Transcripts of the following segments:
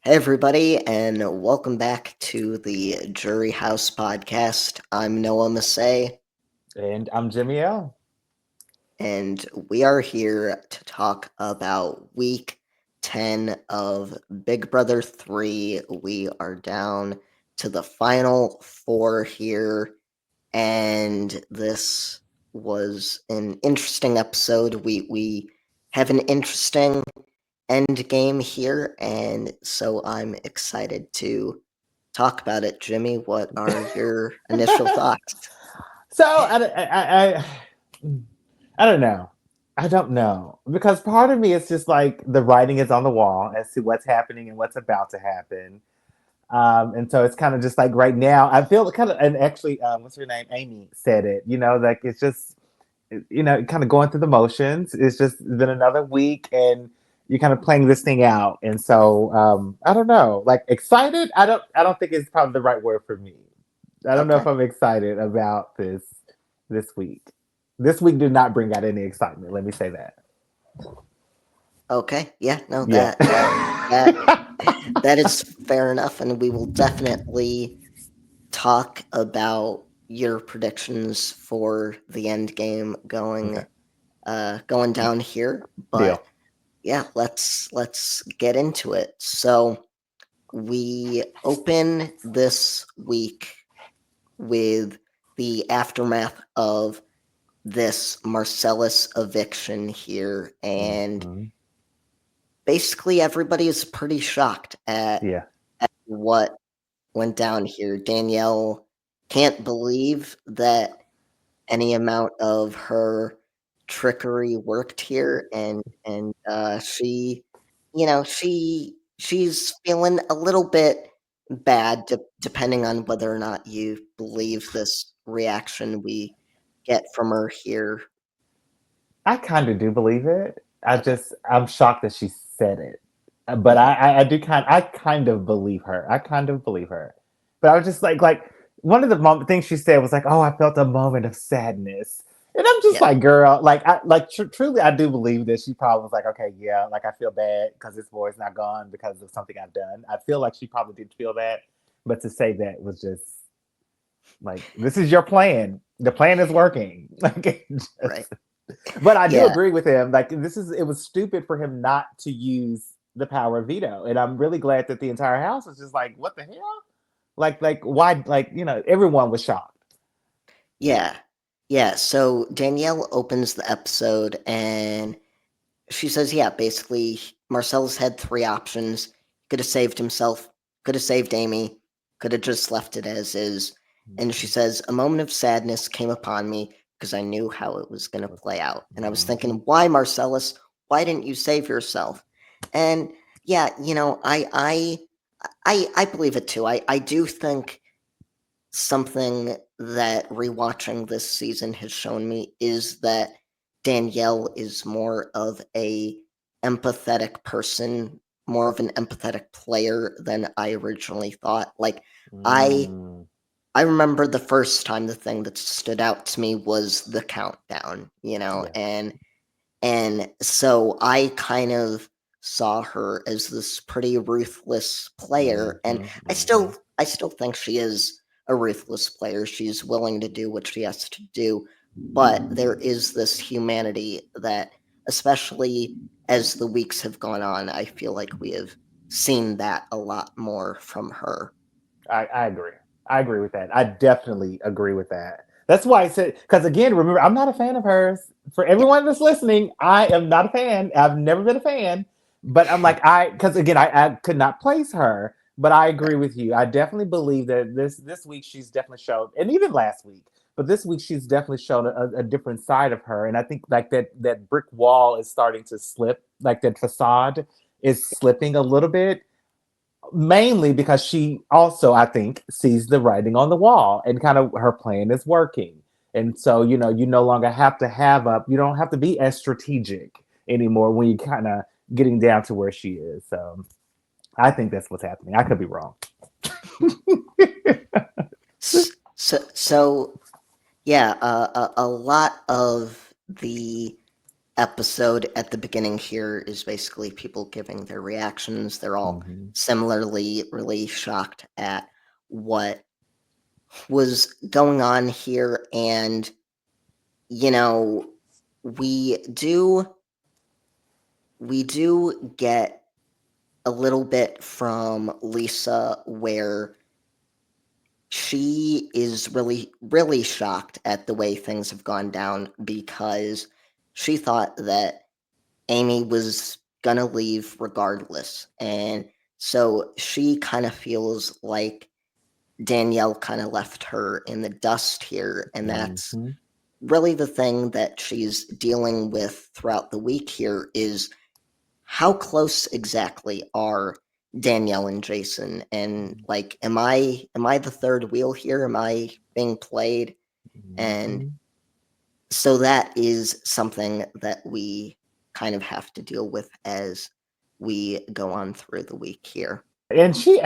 Hey, everybody, and welcome back to the Jury House podcast. I'm Noah Massey, And I'm Jimmy L. and we are here to talk about week 10 of Big Brother 3. We are down to the final four here, and this was an interesting episode. We have an interesting end game here, and so I'm excited to talk about it. Jimmy, what are your initial thoughts? So I don't know. I don't know because part of me is just like the writing is on the wall as to what's happening and what's about to happen. And so it's kind of just like right now, I feel kind of, and actually, what's her name? Amy said it, like it's just, kind of going through the motions. It's just been another week and you're kind of playing this thing out. And so, I don't know, like excited. I don't think it's probably the right word for me. I don't know if Okay. I'm excited about this week. This week did not bring out any excitement. Let me say that. Okay. Yeah, no, Yeah. that that is fair enough, and we will definitely talk about your predictions for the end game Okay. going down here. Deal. But yeah, let's get into it. So we open this week with the aftermath of this Marcellas eviction here, and Hmm. basically everybody is pretty shocked Yeah. at what went down here. Danielle can't believe that any amount of her trickery worked here, and she, she's feeling a little bit bad, depending on whether or not you believe this reaction we get from her here. I kind of do believe it. I'm shocked that she said it, but Mhm. I kind of believe her. I kind of believe her, but I was just like one of the things she said was like, "Oh, I felt a moment of sadness," and I'm just Yeah, like, "Girl, truly, I do believe that she probably was like, okay, yeah, like I feel bad because this boy's not gone because of something I've done. I feel like she probably did feel that, but to say that was just like, this is your plan. The plan is working. Like, right. but I do Yeah, agree with him. Like it was stupid for him not to use the power of veto. And I'm really glad that the entire house was just like, what the hell? Like why everyone was shocked. yeah, yeah. So Danielle opens the episode and she says, yeah, basically, Marcellus had three options. Could have saved himself, could have saved Amy, could have just left it as is. And she says, a moment of sadness came upon me because I knew how it was going to play out. And I was Mm-hmm. thinking, why, Marcellus? Why didn't you save yourself? And yeah, I believe it too. I do think something that rewatching this season has shown me is that Danielle is more of a empathetic person, more of an empathetic player than I originally thought. Like I Mm, I remember the first time the thing that stood out to me was the countdown, yeah. and so I kind of saw her as this pretty ruthless player, and Mm-hmm. I Mm-hmm. still I still think she is a ruthless player. She's willing to do what she has to do, but there is this humanity that, especially as the weeks have gone on, I feel like we have seen that a lot more from her. I agree. I agree with that. I definitely agree with that. That's why I said, because again, remember, I'm not a fan of hers. For Yeah. everyone that's listening, I am not a fan. I've never been a fan. But I'm like, because again, I could not place her. But I agree with you. I definitely believe that this week she's definitely showed, and even last week, but this week she's definitely shown a different side of her. And I think like that brick wall is starting to slip, like that facade is slipping a little bit, mainly because she also, I think, sees the writing on the wall and kind of her plan is working. And so, you no longer have to you don't have to be as strategic anymore when you kind of getting down to where she is. So I think that's what's happening. I could be wrong. So yeah, a lot of the episode at the beginning here is basically people giving their reactions. They're all Mm-hmm. similarly really shocked at what was going on here. And, you know, we do we do get a little bit from Lisa where she is really really shocked at the way things have gone down because she thought that Amy was gonna leave regardless. And so she kind of feels like Danielle kind of left her in the dust here. And that's Mm-hmm. really the thing that she's dealing with throughout the week here is how close exactly are Danielle and Jason? And like, am I the third wheel here? Am I being played? And Mm-hmm. so that is something that we kind of have to deal with as we go on through the week here. And she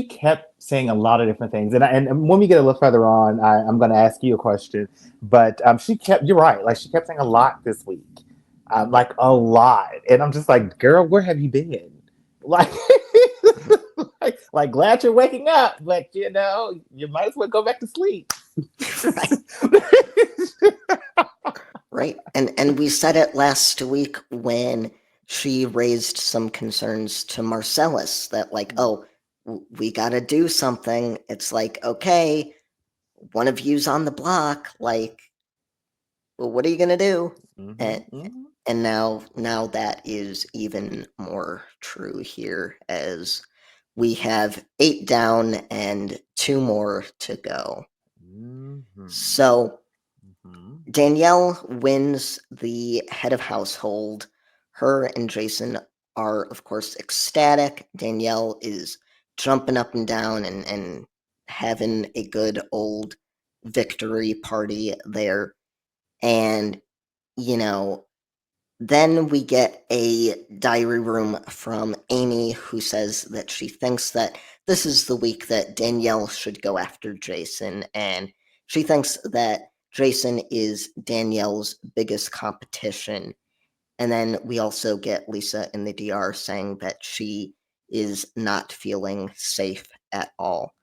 kept saying a lot of different things, and when we get a little further on, I'm going to ask you a question. But she kept, you're right, like she kept saying a lot this week, like a lot, and I'm just like, girl, where have you been? Like, like glad you're waking up, but you might as well go back to sleep. Right. Right. And we said it last week when she raised some concerns to Marcellas that like, oh, we got to do something. It's like, okay, one of you's on the block, like, well, what are you going to do? Mm-hmm, And mm-hmm, and now that is even more true here as we have 8 down and 2 more to go. mm-hmm, So mm-hmm, Danielle wins the head of household. Her and Jason are, of course, ecstatic. Danielle is jumping up and down and having a good old victory party there. And, you know, then we get a diary room from Amy who says that she thinks that this is the week that Danielle should go after Jason, and she thinks that Jason is Danielle's biggest competition. And then we also get Lisa in the DR saying that she is not feeling safe at all.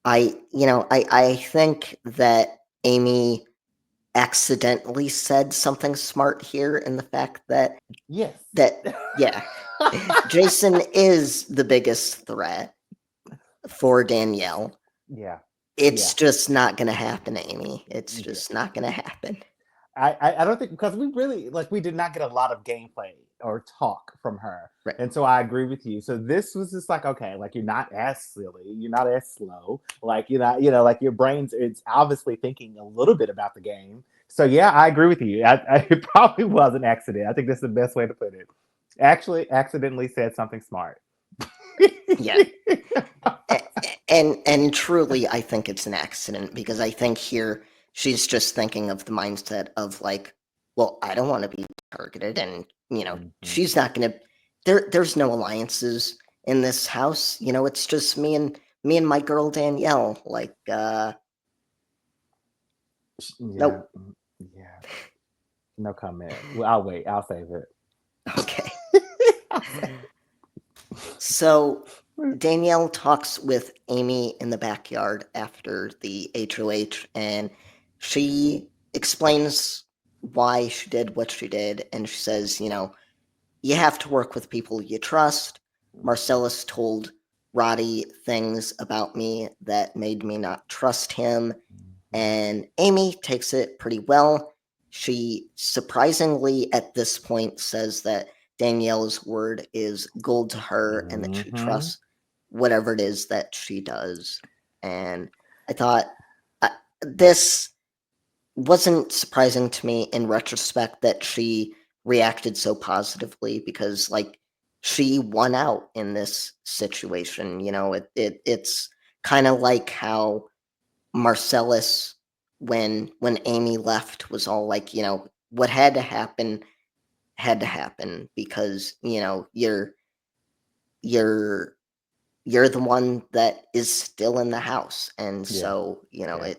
I think that Amy accidentally said something smart here in the fact that yes. that yeah, Jason is the biggest threat for Danielle. Yeah, It's yeah, just not going to happen, Amy. It's yeah. just not going to happen. I don't think, because we really, like, we did not get a lot of gameplay or talk from her, Right. and so I agree with you. So this was just like, okay, like, you're not as silly, you're not as slow, like, you're not, like, your brain's, it's obviously thinking a little bit about the game. So yeah, I agree with you. It probably was an accident. I think that's the best way to put it. Actually, accidentally said something smart. Yeah. And truly I think it's an accident because I think here she's just thinking of the mindset of like, well, I don't want to be targeted and Mhm. she's not going to there's no alliances in this house. It's just me and my girl Danielle like Yeah, nope. yeah. No comment. Well, I'll wait. I'll save it. Okay. So Danielle talks with Amy in the backyard after the HOH, and she explains why she did what she did. And she says, you have to work with people you trust. Marcellus told Roddy things about me that made me not trust him. Mhm. And Amy takes it pretty well. She surprisingly, at this point, says that Danielle's word is gold to her and that she Mhm. trusts whatever it is that she does. And I thought uh, this wasn't surprising to me in retrospect that she reacted so positively because, like, she won out in this situation. It's kind of like how Marcellus, when Amy left, was all like, what had to happen because you're you're the one that is still in the house, and Yeah. so Yeah.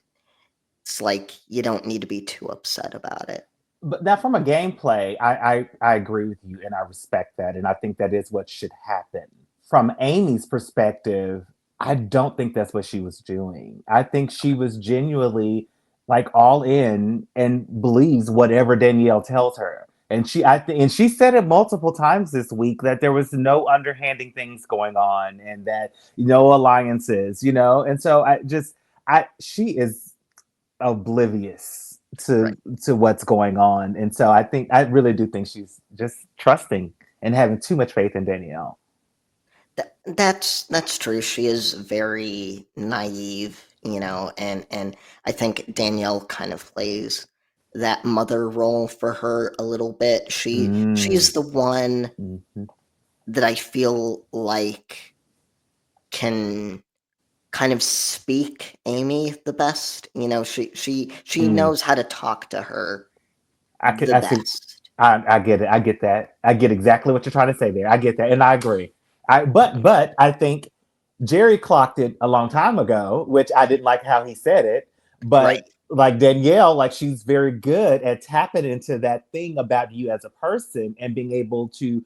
it's like you don't need to be too upset about it. But that from a gameplay, I agree with you and I respect that. And I think that is what should happen. From Amy's perspective, I don't think that's what she was doing. I think she was genuinely like all in and believes whatever Danielle tells her. And and she said it multiple times this week that there was no underhanding things going on and that no alliances, And so she is oblivious Right. to what's going on. And so I really do think she's just trusting and having too much faith in Danielle. That's true. She is very naive, and I think Danielle kind of plays that mother role for her a little bit. She's Mm. the one Mhm. that I feel like can kind of speak Amy the best. She Mm. knows how to talk to her I the I see. best. I get it. I get that. I get exactly what you're trying to say there. I get that, and I agree. But I think Jerry clocked it a long time ago, which I didn't like how he said it. Right. But like Danielle, like she's very good at tapping into that thing about you as a person and being able to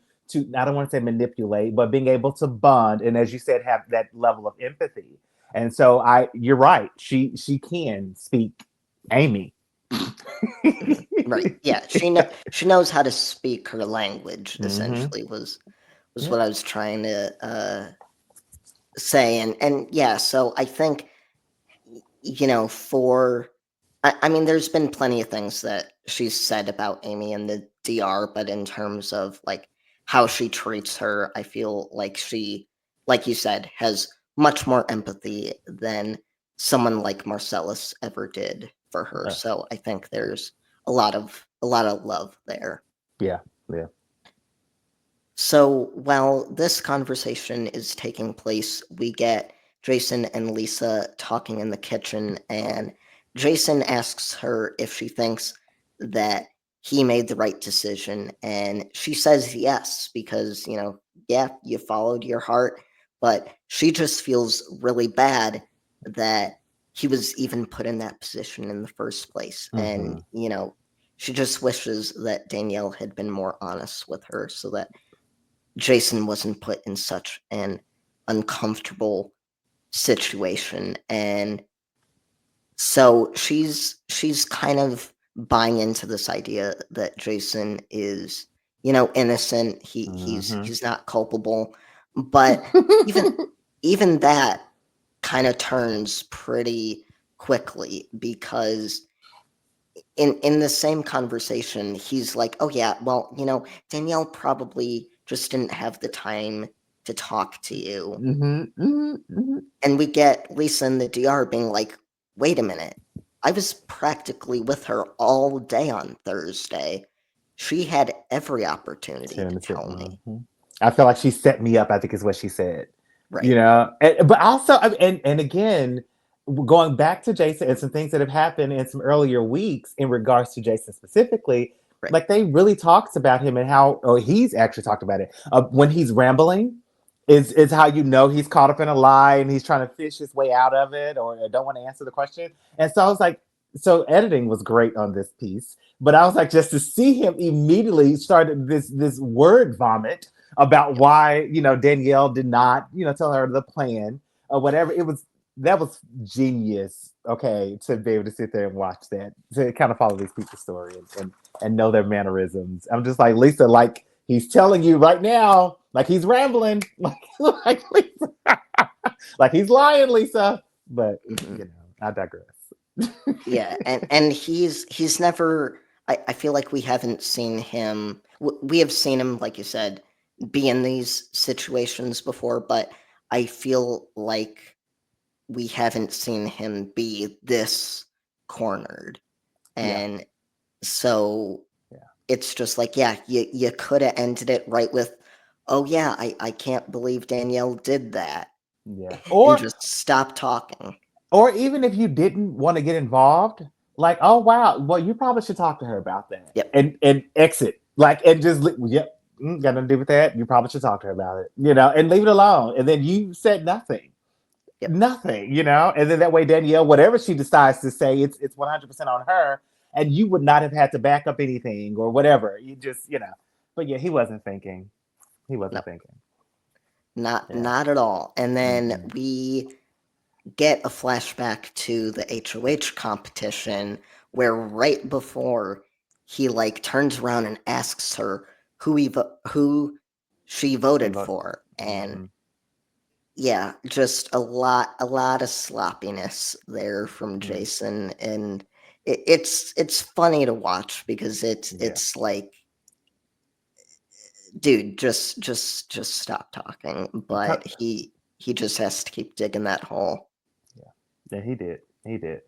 I don't want to say manipulate, but being able to bond and as you said, have that level of empathy. And so you're right. She can speak Amy. Mhm. Right. Yeah, she knows how to speak her language, Hmm. essentially was Yeah. what I was trying to say. And yeah, so I think for I mean, there's been plenty of things that she's said about Amy in the DR, but in terms of like how she treats her, I feel like she, like you said, has much more empathy than someone like Marcellus ever did for her. Uh, So I think there's a lot of love there. yeah. Yeah. So while this conversation is taking place, we get Jason and Lisa talking in the kitchen, and Jason asks her if she thinks that he made the right decision. And she says yes, because, yeah, you followed your heart, but she just feels really bad that he was even put in that position in the first place. And, Hmm. she just wishes that Danielle had been more honest with her so that Jason wasn't put in such an uncomfortable situation. And so she's kind of buying into this idea that Jason is, innocent. Hmm. He's not culpable. But even even that kind of turns pretty quickly, because in the same conversation, he's like, "Oh yeah, well, Danielle probably just didn't have the time to talk to you." Hmm. Hmm. Hmm. And we get Lisa in the DR being like, "Wait a minute. I was practically with her all day on Thursday. She had every opportunity to tell me." I feel like she set me up. I think is what she said. Right. But also, and again, going back to Jason and some things that have happened in some earlier weeks in regards to Jason specifically, Right. like they really talked about him and how, or he's actually talked about it when he's rambling. Is how you know he's caught up in a lie and he's trying to fish his way out of it or don't want to answer the question. And so I was like, so editing was great on this piece, but I was like, just to see him immediately started this word vomit about Yep. why Danielle did not tell her the plan or whatever. That was genius. Okay, to be able to sit there and watch that, to kind of follow these people's story and know their mannerisms. I'm just like Lisa, like he's telling you right now, like he's rambling, like Lisa, like he's lying, Lisa. But Mhm. I digress. Yeah, and he's never. I feel like we haven't seen him. We have seen him, like you said, be in these situations before, but I feel like we haven't seen him be this cornered. Yeah, And so yeah, it's just like, yeah, you could have ended it right with, "Oh yeah, I can't believe Danielle did that," yeah. and just stop talking. Or even if you didn't want to get involved, like, oh wow, well, you probably should talk to her about that Yep. and exit. Like and just yep, got nothing to do with that. You probably should talk to her about it, and leave it alone. And then you said nothing. Yep. Nothing, and then that way Danielle, whatever she decides to say, it's 100% on her. and you would not have had to back up anything or whatever. You just, but yeah, he wasn't thinking. He No, wasn't thinking. Yeah. not at all. And then Mm-mm. we get a flashback to the HOH competition where right before he like turns around and asks her who she She voted voted. for, and Mm-hmm. yeah, just a lot of sloppiness there from Mm. Jason, and it's funny to watch because it's Yeah. it's like, dude, just stop talking, but he just has to keep digging that hole. Yeah. Yeah, he did. He did.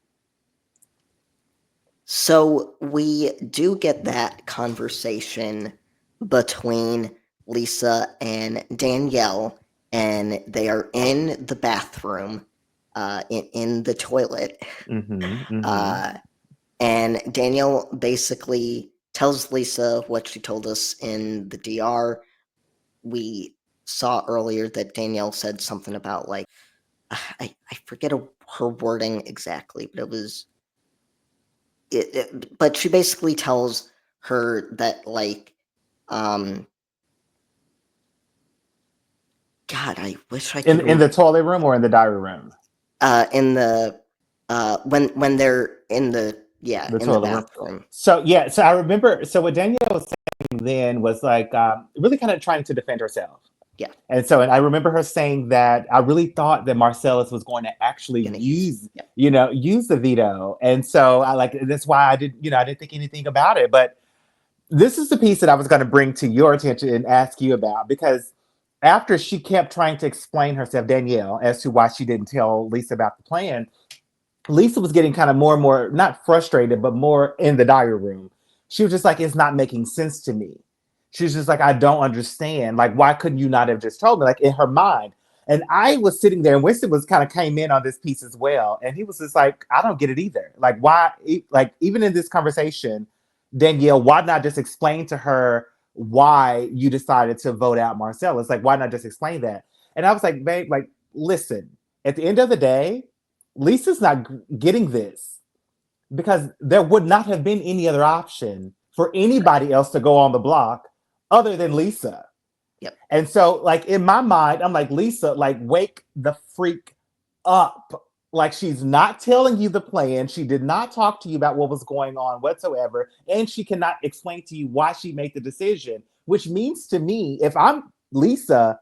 So we do get that conversation between Lisa and Danielle, and they are in the bathroom, in the toilet. Mm-hmm. Mm-hmm. Uh, and Danielle basically tells Lisa what she told us in the DR. We saw earlier that Danielle said something about like, I forget her wording exactly, but it was but she basically tells her that like, um God, I wish I could In the toilet room or in the diary room? in the when they're in the, yeah, The in the toilet room. bathroom. So yeah, so I remember. So what Danielle was saying then was like really kind of trying to defend herself. Yeah, And I remember her saying that I really thought that Marcellus was going to actually gonna use, yeah. use the veto. And so I like that's why I didn't think anything about it. But this is the piece that I was going to bring to your attention and ask you about because after she kept trying to explain herself, Danielle, as to why she didn't tell Lisa about the plan, Lisa was getting kind of more and more, not frustrated, but more in the diary room. She was just like, it's not making sense to me. She was just like, I don't understand. Like, why couldn't you not have just told me? Like in her mind. And I was sitting there, and Winston was kind of came in on this piece as well. And he was just like, I don't get it either. Like, why, like, even in this conversation, Danielle, why not just explain to her why you decided to vote out Marcellus? Like, why not just explain that? And I was like, babe, like, listen, at the end of the day, Lisa's not getting this because there would not have been any other option for anybody else to go on the block other than Lisa. Yep. And so, like, in my mind, I'm like, Lisa, like, wake the freak up. Like, she's not telling you the plan. She did not talk to you about what was going on whatsoever. And she cannot explain to you why she made the decision, which means to me, if I'm Lisa,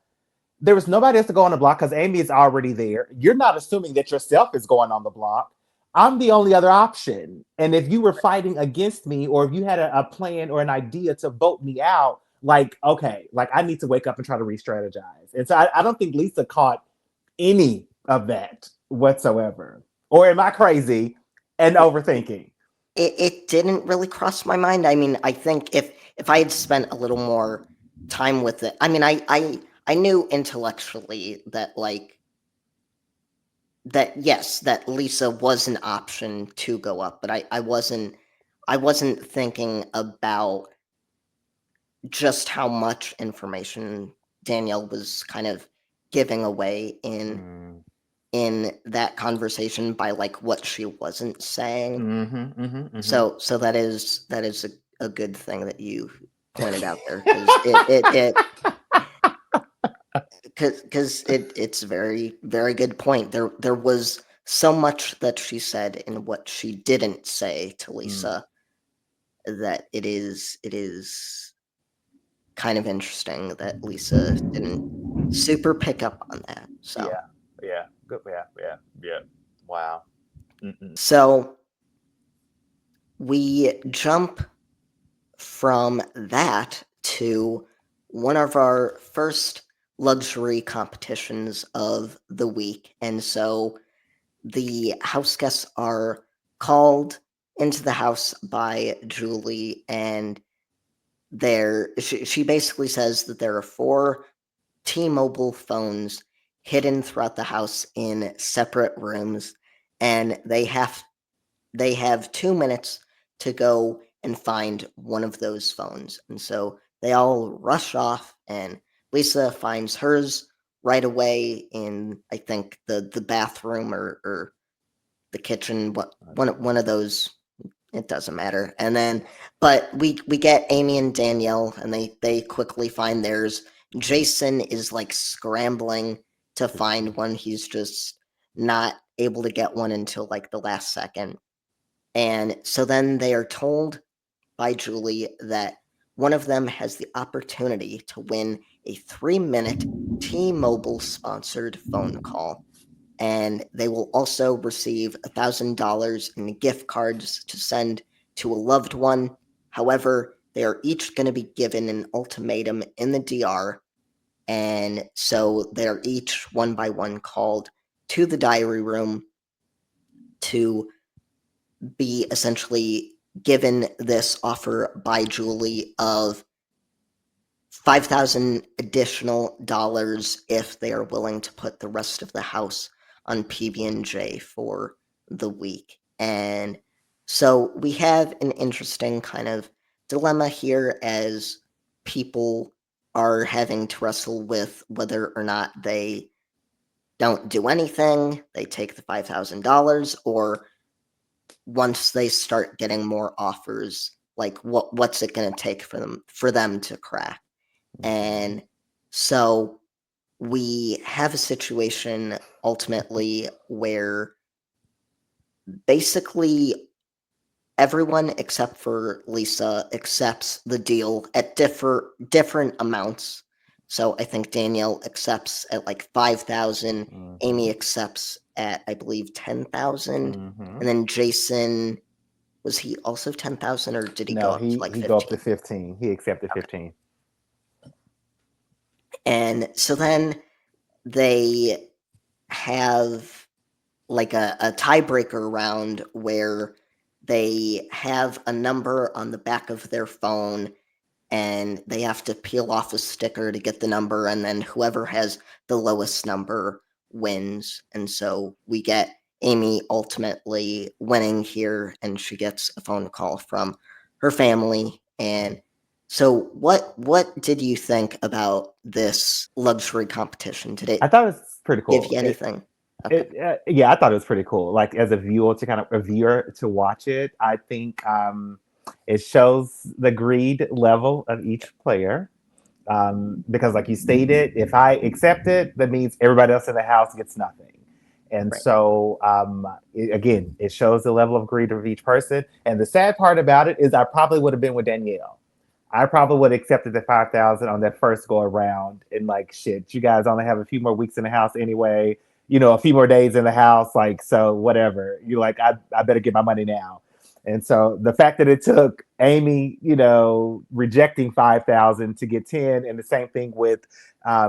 there was nobody else to go on the block because Amy is already there. You're not assuming that yourself is going on the block. I'm the only other option. And if you were fighting against me or if you had a plan or an idea to vote me out, like, okay, like I need to wake up and try to re strategize. And so I don't think Lisa caught any of that whatsoever. Or am I crazy and It, overthinking? it didn't really cross my mind. I mean, I think if I had spent a little more time with it, I mean, I knew intellectually that like, that yes, that Lisa was an option to go up, but I wasn't thinking about just how much information Danielle was kind of giving away Mm. in that conversation by like what she wasn't saying. Mm-hmm, mm-hmm, mm-hmm. So that is a good thing that you pointed out there, because it's a very very good point. There was so much that she said in what she didn't say to Mm. Lisa that it is kind of interesting that Lisa didn't super pick up on that. So Yeah, yeah, good, yeah, yeah, yeah. Wow. Mm-mm. so we jump from that to one of our first luxury competitions of the week. And so the house guests are called into the house by Julie, and she basically says that there are four T-Mobile phones hidden throughout the house in separate rooms, and they have 2 minutes to go and find one of those phones. And so they all rush off, and Lisa finds hers right away in, I think, the bathroom or the kitchen, one of those it doesn't matter. And then, but we get Amy and Danielle, and they quickly find theirs. Jason is like scrambling to find one. He's just not able to get one until like the last second. And so then they are told by Julie that one of them has the opportunity to win a 3-minute T-Mobile sponsored phone call. And they will also receive $1,000 in gift cards to send to a loved one. However, they are each going to be given an ultimatum in the DR, and so they are each one by one called to the diary room to be essentially given this offer by Julie of 5,000 additional dollars if they are willing to put the rest of the house on PB&J for the week. And so we have an interesting kind of dilemma here as people are having to wrestle with whether or not they don't do anything, they take the $5,000, or once they start getting more offers, like what's it going to take for them to crack? And so we have a situation ultimately where basically everyone except for Lisa accepts the deal at different amounts. So I think Danielle accepts at like 5,000, Amy accepts at I believe 10,000, and then Jason, was he also 10,000 or did he go No, up to like he go up to 15? 15. He accepted Okay. 15. And so then they have like a tiebreaker round where they have a number on the back of their phone and they have to peel off a sticker to get the number, and then whoever has the lowest number wins. And so we get Amy ultimately winning here, and she gets a phone call from her family. And so what did you think about this luxury competition? Did I it thought it was pretty give cool. you anything? Okay. Yeah, I thought it was pretty cool. Like as a viewer to kind of a viewer to watch it, I think it shows the greed level of each player. Because, like you stated, if I accept it, that means everybody else in the house gets nothing. And Right. so, again, it shows the level of greed of each person. And the sad part about it is, I probably would have been with Danielle. I probably would have accepted the 5,000 on that first go around, and like, shit, you guys only have a few more weeks in the house anyway. A few more days in the house, like, so whatever. You like, I better get my money now. And so the fact that it took Amy, rejecting 5,000 to get 10, and the same thing with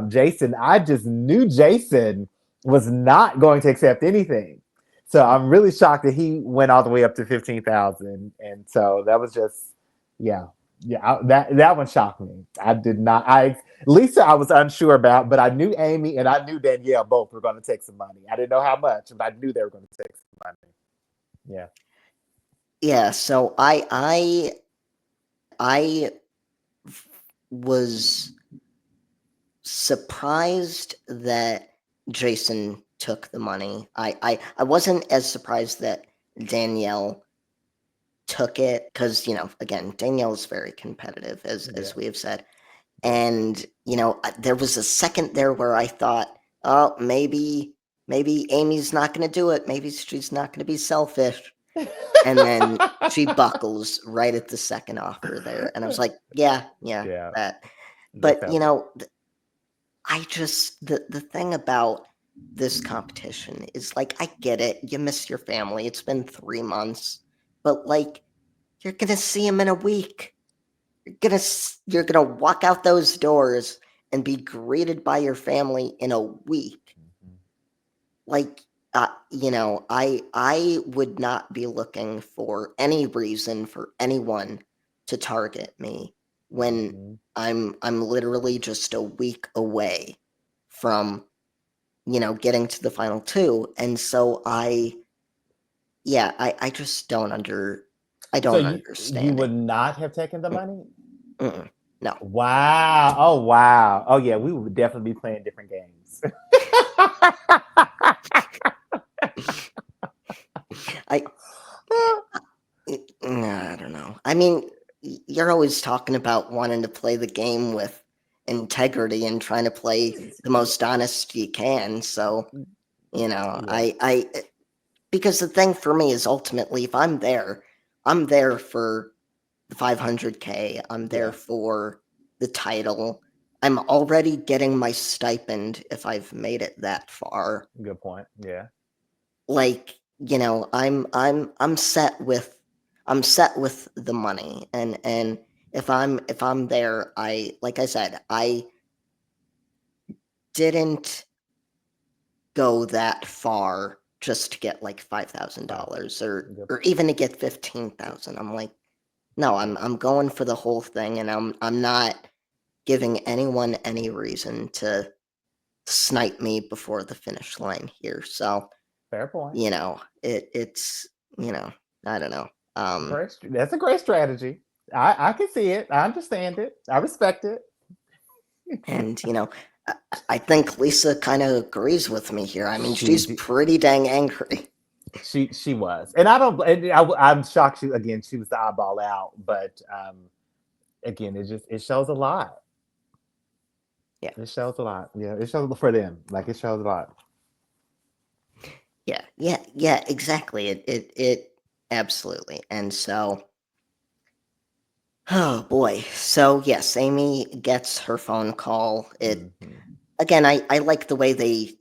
Jason, I just knew Jason was not going to accept anything. So I'm really shocked that he went all the way up to 15,000. And so that was just, yeah, that one shocked me. I did not. Lisa, I was unsure about, but I knew Amy and I knew Danielle both were going to take some money. I didn't know how much, but I knew they were going to take some money. Yeah. Yeah, so I was surprised that Jason took the money. I wasn't as surprised that Danielle took it because, again, Danielle is very competitive, as we have said. And, there was a second there where I thought, oh, maybe Amy's not going to do it. Maybe she's not going to be selfish. And then she buckles right at the second offer there. And I was like, yeah, Yeah. that. That But, sounds. the thing about this competition is like, I get it. You miss your family. It's been 3 months, but like, you're going to see them in a week. You're gonna walk out those doors and be greeted by your family in a week. Like, I would not be looking for any reason for anyone to target me when Mhm. I'm literally just a week away from getting to the final two. And so I just I So don't you understand it. would not have taken the Mm, money? mm-mm, no. Wow. Oh wow. Oh yeah, we would definitely be playing different games. I you're always talking about wanting to play the game with integrity and trying to play the most honest you can. So, Yeah, I because the thing for me is ultimately if I'm there for the 500K, I'm there yeah. for the title. I'm already getting my stipend if I've made it that far. Good point. Yeah. Like, I'm set with the money, and if I'm there, I like I said, I didn't go that far just to get like five thousand Wow. dollars or Good. or even to get 15,000. I'm like, no, I'm going for the whole thing, and I'm not giving anyone any reason to snipe me before the finish line here. So, Fair point. it's I don't know. Great. That's a great strategy. I can see it. I understand it. I respect it. And I, I think Lisa kind of agrees with me here. I mean, She she's d- pretty dang angry. she was, and I don't. And I'm shocked. She again. She was the eyeball out, but again, it shows a lot. Yeah, It shows a lot. Yeah, it shows for them. Like it shows a lot. yeah, exactly. It absolutely. And so, oh boy. So yes, Amy gets her phone call. It Hmm. again. I like the way they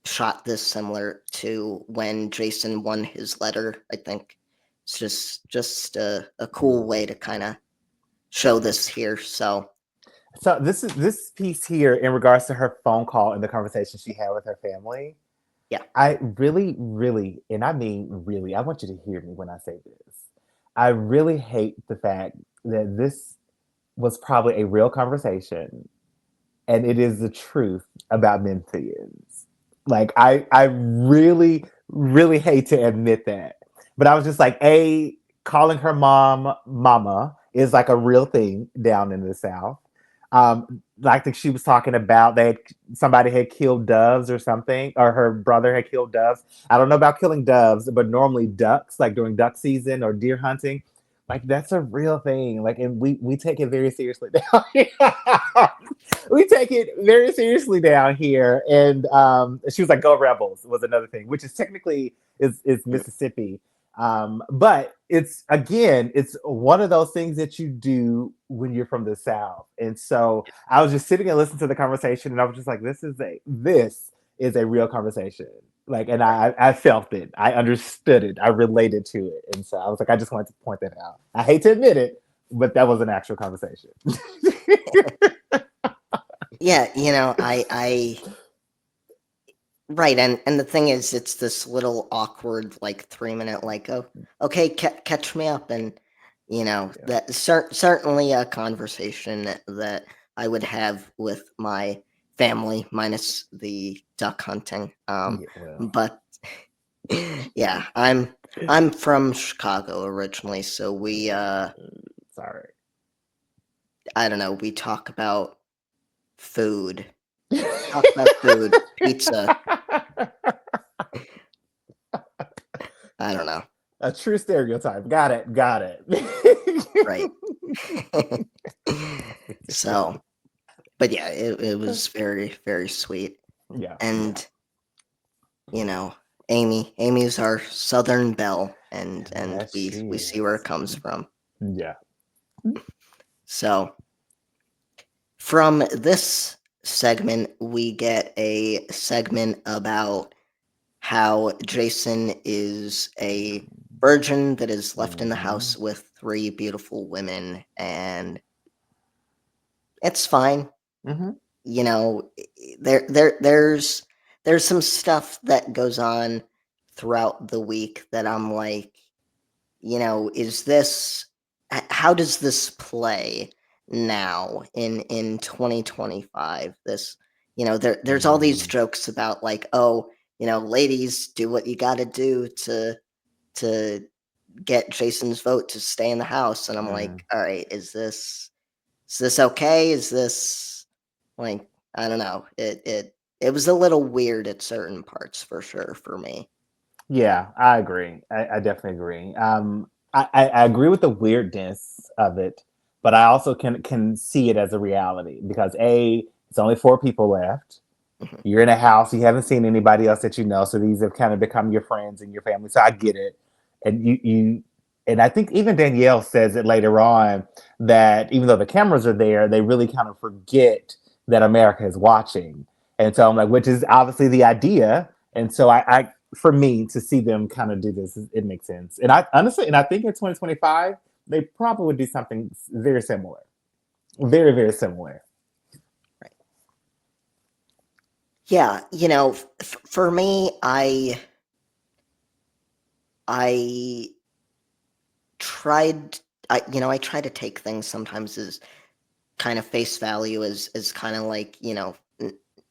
shot this, similar to when Jason won his letter. I think it's just a cool way to kind of show this here. So So this piece here in regards to her phone call and the conversation she had with her family. yeah, I really, really, and I mean really, I want you to hear me when I say this. I really hate the fact that this was probably a real conversation and it is the truth about Memphians. Like I really, really hate to admit that. But I was just like, calling her mom mama is like a real thing down in the South. I think she was talking about that somebody had killed doves or something, or her brother had killed doves. I don't know about killing doves, but normally ducks, like during duck season or deer hunting, like that's a real thing. Like, and we take it very seriously down here. We take it very seriously down here. And she was like, "Go Rebels" was another thing, which is technically is Mississippi. But it's again, it's one of those things that you do when you're from the South. And so I was just sitting and listening to the conversation, and I was just like, this is a real conversation. Like, and right. I felt it, I understood it, I related to it, and so I was like, I just wanted to point that out. I hate to admit it, but that was an actual conversation. Yeah, I right, and the thing is, it's this little awkward, like 3 minute, like, oh, okay, catch me up, and Yeah, that certainly a conversation that I would have with my family, minus the duck hunting. yeah, well, But yeah, I'm from Chicago originally, so sorry. I don't know, we talk about food, pizza. I don't know, A true stereotype. Got it. Got it. right? So, but yeah, it was very, very sweet. Yeah. Yeah. And, you know, Amy's our Southern Belle, and Yes, we she see where it is. comes from. Yeah. So, from this segment, we get a segment about how Jason is a virgin that is left in the Mm-hmm. house with three beautiful women, and it's fine. Mm-hmm. You know, there's some stuff that goes on throughout the week that I'm like, is this how does this play now in 2025? This, there's all these Mm-hmm. jokes about like, oh, ladies, do what you got to do to get Jason's vote to stay in the house, and I'm like, all right, is this okay? Is this like, I don't know. It was a little weird at certain parts for sure for me. Yeah, I agree. I definitely agree. I agree with the weirdness of it, but I also can see it as a reality because it's only four people left. Mhm. You're in a house, you haven't seen anybody else that you know, so these have kind of become your friends and your family. So I get it, and and I think even Danielle says it later on that even though the cameras are there, they really kind of forget that America is watching, and so I'm like, which is obviously the idea, and so I for me to see them kind of do this, it makes sense, and I honestly, and I think in 2025 they probably would do something very similar, very very similar. Right. Yeah, for me, I tried I try to take things sometimes as kind of face value, as kind of like,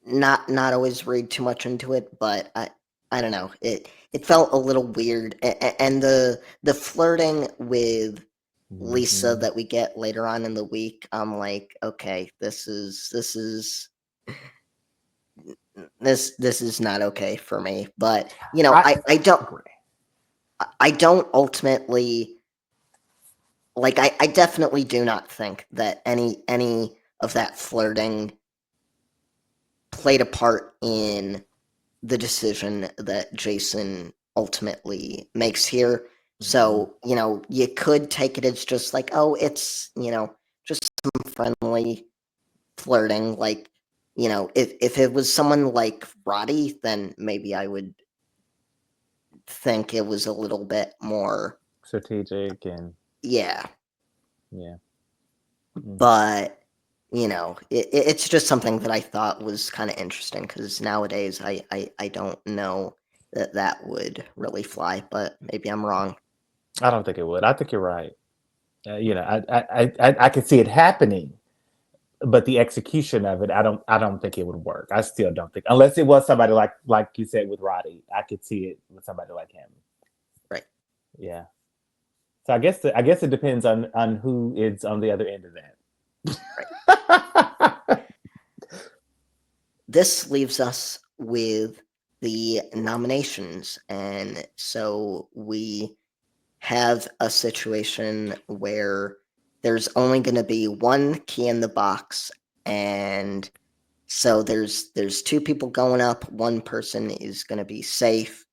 not always read too much into it, but I don't know. It felt a little weird, and the flirting with Lisa Mm-hmm. that we get later on in the week, I'm like, okay, this is not okay for me. But I I don't agree. I don't ultimately, like, I definitely do not think that any of that flirting played a part in the decision that Jason ultimately makes here. Mm-hmm. So, you could take it as just like, oh, it's, just some friendly flirting. Like, if it was someone like Roddy, then maybe I would think it was a little bit more, Strategic and yeah. yeah. Mm. But, it's just something that I thought was kind of interesting because nowadays I don't know that that would really fly, but maybe I'm wrong. I don't think it would. I think you're right. I could see it happening, but the execution of it, I don't think it would work. I still don't think, unless it was somebody like you said with Roddy, I could see it with somebody like him. Right. Yeah. So I guess it depends on who is on the other end of Right. that. This leaves us with the nominations. And so we have a situation where there's only going to be one key in the box. And so there's two people going up. One person is going to be safe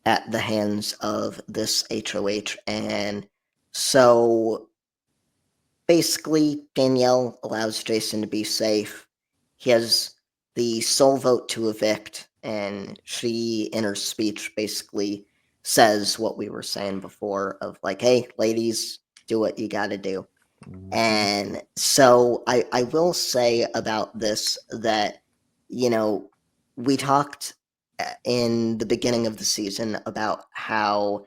at the hands of this HOH. And so basically, Danielle allows Jason to be safe. He has the sole vote to evict, and she, in her speech, basically says what we were saying before of like, hey, ladies, do what you got to do. Mhm. And so I will say about this that, you know, we talked in the beginning of the season about how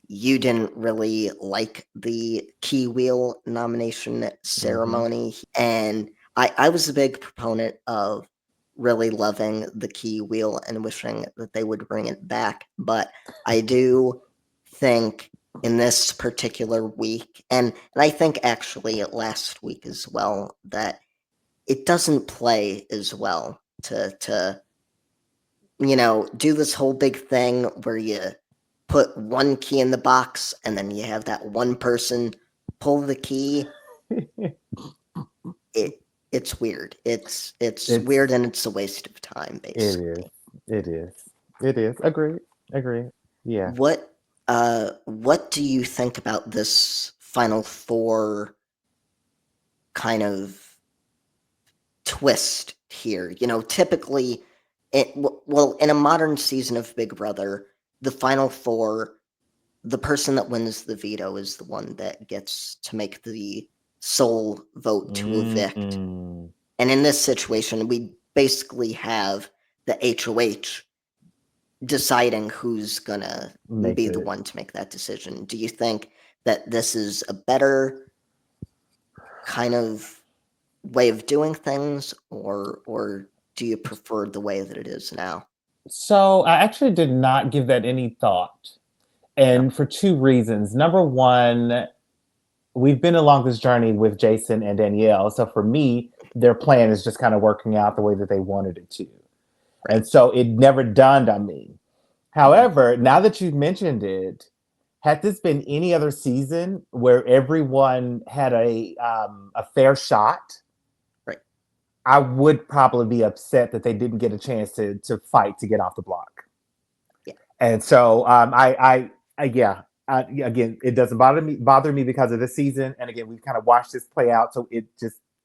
you didn't really like the key wheel nomination Mhm. ceremony. And I was a big proponent of really loving the key wheel and wishing that they would bring it back. But I do think in this particular week, and I think actually last week as well, that it doesn't play as well to do this whole big thing where you put one key in the box and then you have that one person pull the key. It it's weird. It's It's weird and it's a waste of time, it is. basically. It is. It is. Agree. Agree. Yeah. What do you think about this final four kind of twist here? Typically, well, in a modern season of Big Brother, the final four, the person that wins the veto is the one that gets to make the sole vote to evict. Mm-mm. And in this situation, we basically have the HOH deciding who's gonna Makes be the it. one to make that decision. Do you think that this is a better kind of way of doing things, or do you prefer the way that it is now? So I actually did not give that any thought, No. and for two reasons. Number one, we've been along this journey with Jason and Danielle, so for me, their plan is just kind of working out the way that they wanted it to, Right. and so it never dawned on me. Mhm. However, now that you've mentioned it, had this been any other season where everyone had a fair shot, Right. I would probably be upset that they didn't get a chance to fight to get off the block. Yeah. And so yeah. Again, it doesn't bother me because of this season. And again, we've kind of watched this play out, so it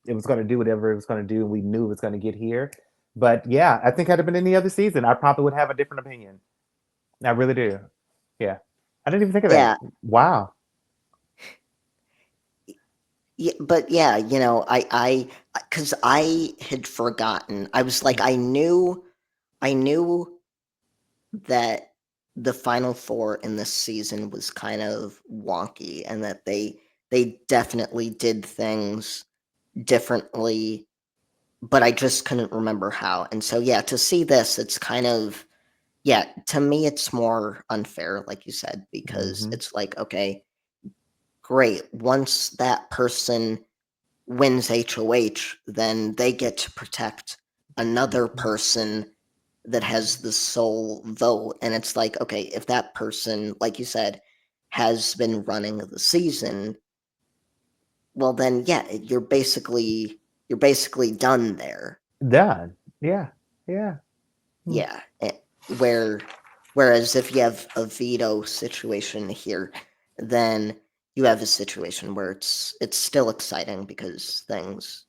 was going to do whatever it was going to do, and we knew it was going to get here. But yeah, I think had it been any other season, I probably would have a different opinion. I really do. Yeah, I didn't even think of that. Yeah. Wow. Yeah, but yeah, because I had forgotten. I was like, I knew that the final four in this season was kind of wonky, and that they definitely did things differently, but I just couldn't remember how. And so yeah, to see this, it's kind of yeah, to me it's more unfair, like you said, because Mm-hmm. it's like, okay, great. Once that person wins HOH, then they get to protect another Mm-hmm. person that has the sole vote. And it's like, okay, if that person, like you said, has been running the season, well then yeah, you're basically done there. Done. Yeah. Yeah. Hmm. Yeah. Where whereas if you have a veto situation here, then you have a situation where it's still exciting because things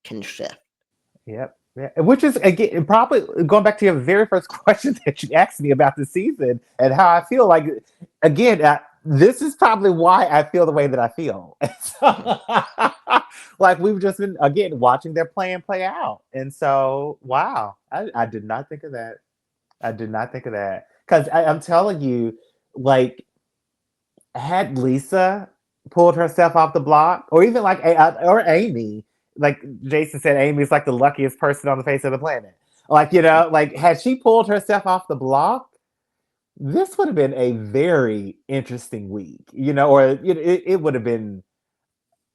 can shift. Yep. Yeah. Which is again probably going back to your very first question that you asked me about the season and how I feel. Like again, this is probably why I feel the way that I feel. So, like we've just been again watching their plan play out, and so wow, I did not think of that. I did not think of that because I'm telling you, like had Lisa pulled herself off the block, or even like or Amy, like Jason said, Amy's like the luckiest person on the face of the planet. Like like had she pulled herself off the block, this would have been a very interesting week. Or it would have been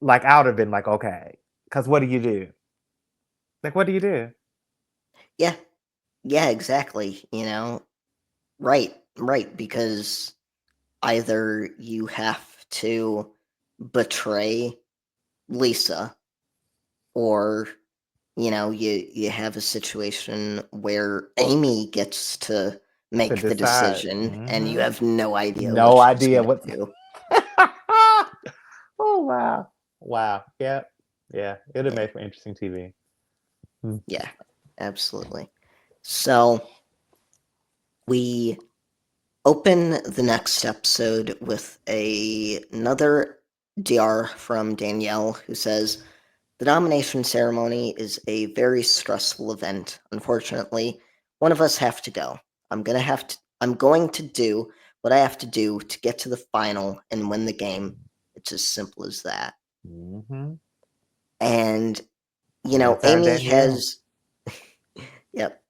like I would have been like, okay, because what do you do? Like, what do you do? Yeah, yeah, exactly. Right, because either you have to betray Lisa, or you have a situation where Amy gets to To make the decide. decision, and you Hmm. have no idea what No she's idea gonna what. do. Oh wow, wow, yeah, yeah. It'd have Yeah, made for interesting TV. Hmm. yeah, absolutely. So we open the next episode with another DR from Danielle, who says, "The nomination ceremony is a very stressful event. Unfortunately, one of us have to go. I'm going to do what I have to do to get to the final and win the game. It's as simple as that." Hmm. And That's our Amy Danielle. has yep.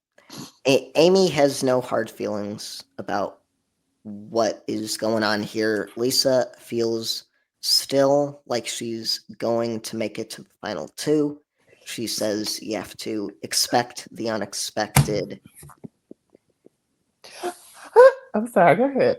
Amy has no hard feelings about what is going on here. Lisa feels still like she's going to make it to the final two. She says you have to expect the unexpected. I'm sorry. Go ahead.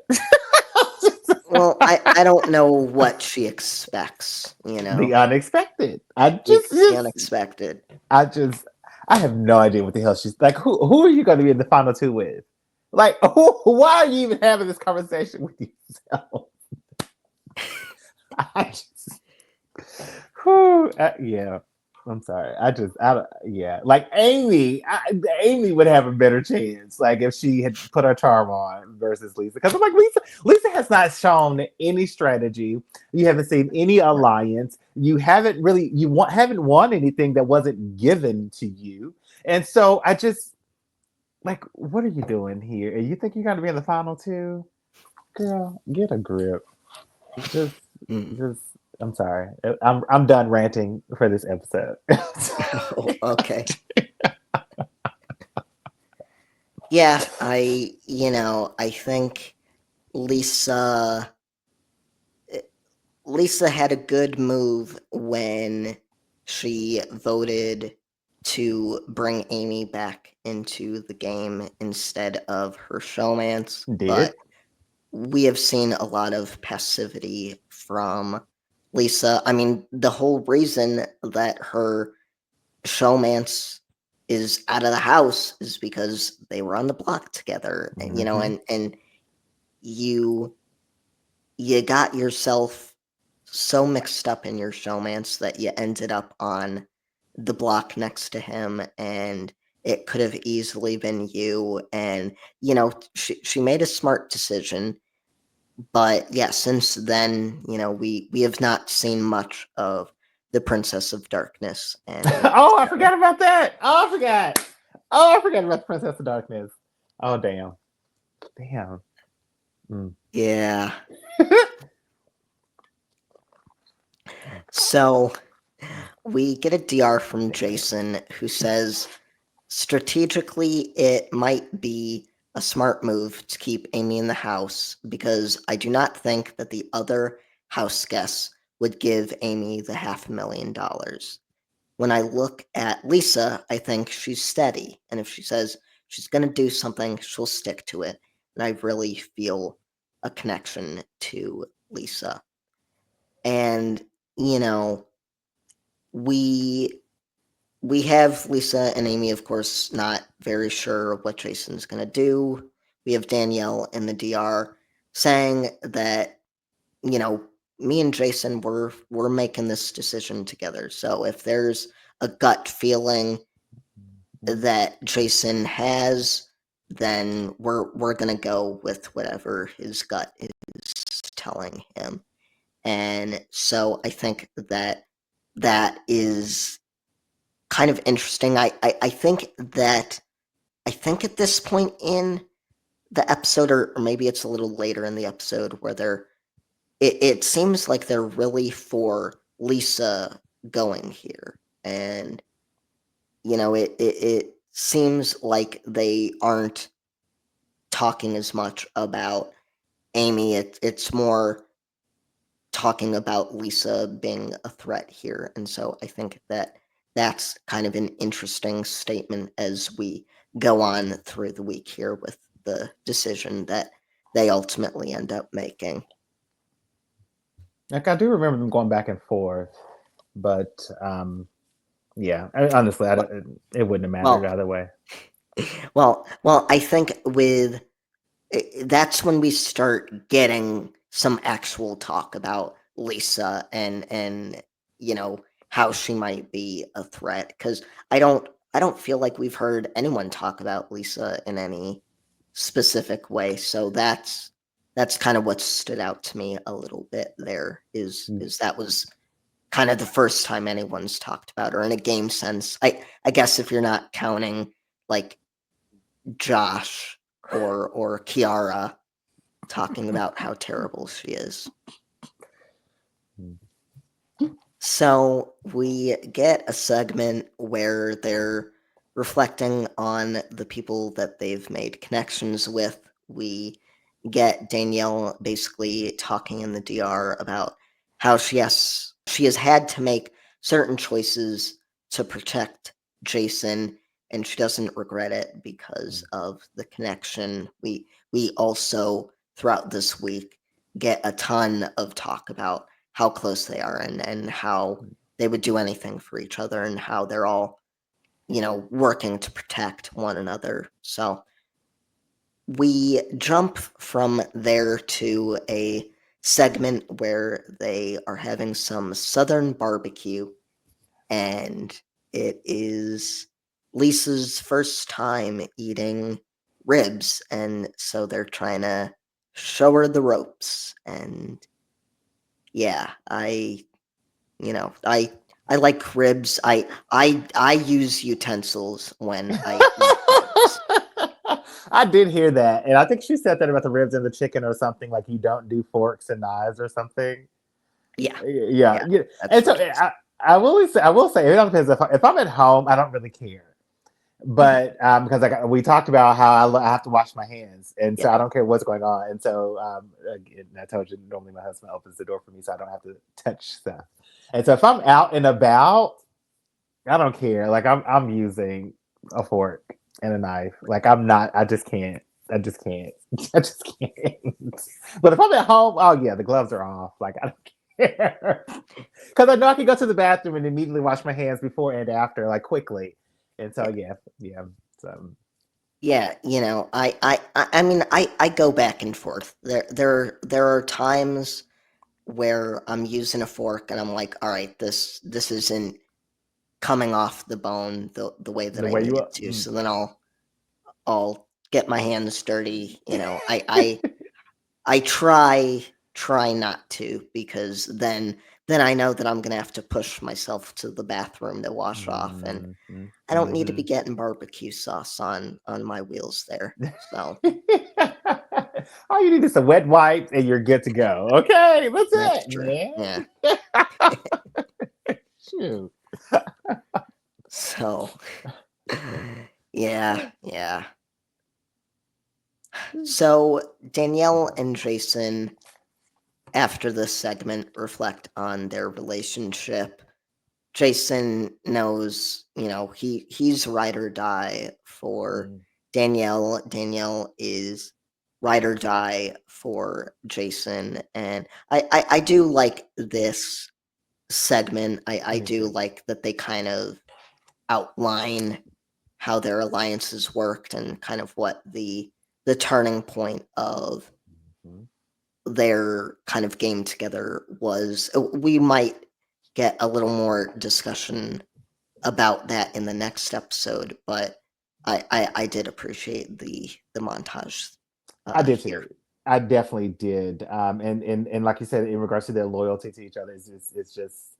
Well, I don't know what she expects, The unexpected. the unexpected. I just, I have no idea what the hell she's like. Who are you going to be in the final two with? Like, why are you even having this conversation with yourself? I just, yeah. I'm sorry. Yeah. Like Amy would have a better chance. Like if she had put her charm on versus Lisa, because I'm like Lisa has not shown any strategy. You haven't seen any alliance. You haven't really haven't won anything that wasn't given to you. And so I just like, what are you doing here? And you think you're gonna be in the final two? Girl, get a grip. Just, Mm. just. I'm sorry. I'm done ranting for this episode. Oh, okay. Yeah, I think Lisa Lisa had a good move when she voted to bring Amy back into the game instead of her showmance, Did. but we have seen a lot of passivity from Lisa. I mean, the whole reason that her showmance is out of the house is because they were on the block together, Mm-hmm. and you you got yourself so mixed up in your showmance that you ended up on the block next to him, and it could have easily been you. And she made a smart decision, but yeah, since then, we have not seen much of the Princess of Darkness and Oh, I so forgot about that. Oh, I forgot. Oh, I forgot about the Princess of Darkness. Oh, damn. Damn. Mm. yeah. So we get a DR from Jason who says strategically, it might be a smart move to keep Amy in the house because I do not think that the other house guests would give Amy the $500,000. When I look at Lisa, I think she's steady. And if she says she's going to do something, she'll stick to it. And I really feel a connection to Lisa. And, you know, we we have Lisa and Amy, of course, not very sure what Jason's going to do. We have Danielle in the DR saying that, you know, me and Jason we're making this decision together. So if there's a gut feeling that Jason has, then we're going to go with whatever his gut is telling him. And so I think that that is kind of interesting. I think that I think at this point in the episode, or maybe it's a little later in the episode, where it seems like they're really for Lisa going here, and it seems like they aren't talking as much about Amy. It's more talking about Lisa being a threat here. And so I think that that's kind of an interesting statement as we go on through the week here with the decision that they ultimately end up making. Like, I do remember them going back and forth, but yeah, honestly, I Well, don't, it wouldn't have mattered well, either way. well, I think that's when we start getting some actual talk about Lisa and how she might be a threat, because I don't feel like we've heard anyone talk about Lisa in any specific way. So that's kind of what stood out to me a little bit there is that was kind of the first time anyone's talked about her in a game sense. I guess if you're not counting like Josh or Kiara talking about how terrible she is. So we get a segment where they're reflecting on the people that they've made connections with. We get Danielle basically talking in the DR about how she has had to make certain choices to protect Jason, and she doesn't regret it because of the connection. We also throughout this week get a ton of talk about how close they are, and how they would do anything for each other, and how they're all working to protect one another. So we jump from there to a segment where they are having some southern barbecue, and it is Lisa's first time eating ribs, and so they're trying to show her the ropes. And yeah, I like ribs. I use utensils when I eat ribs. I did hear that, and I think she said that about the ribs and the chicken or something, like you don't do forks and knives or something. Yeah, Yeah, yeah, yeah. that's And so what she said. I will say, it all depends. If I'm at home, I don't really care. Mhm. But because like we talked about how I have to wash my hands, and so Yeah, I don't care what's going on. And so again, I told you normally my husband opens the door for me, so I don't have to touch stuff. And so if I'm out and about, I don't care. Like I'm using a fork and a knife. Like I'm not. I just can't. I just can't. I just can't. But if I'm at home, oh yeah, the gloves are off. Like I don't care because I know I can go to the bathroom and immediately wash my hands before and after, like quickly. And so yeah, yeah. So Yeah, I mean, I go back and forth. There are times where I'm using a fork and I'm like, all right, this isn't coming off the bone the way that the I way need you it are. to. So then I'll get my hands dirty. I try not to, because then I know that I'm gonna have to push myself to the bathroom to wash off, and Mm-hmm, I don't need to be mm-hmm. getting barbecue sauce on my wheels there. So All you need is a wet wipe and you're good to go. Okay, that's that's it, true. Yeah. man. Shoot. So yeah. So Danielle and Jason, after this segment, reflect on their relationship. Jason knows, he's ride or die for Mm, Danielle. Danielle is ride or die for Jason. And I do like this segment. I me do too. like that they kind of outline how their alliances worked, and kind of what the turning point of Mhm. their kind of game together was. We might get a little more discussion about that in the next episode, but I did appreciate the montage I did here. too. I definitely did. And like you said, in regards to their loyalty to each other, it's just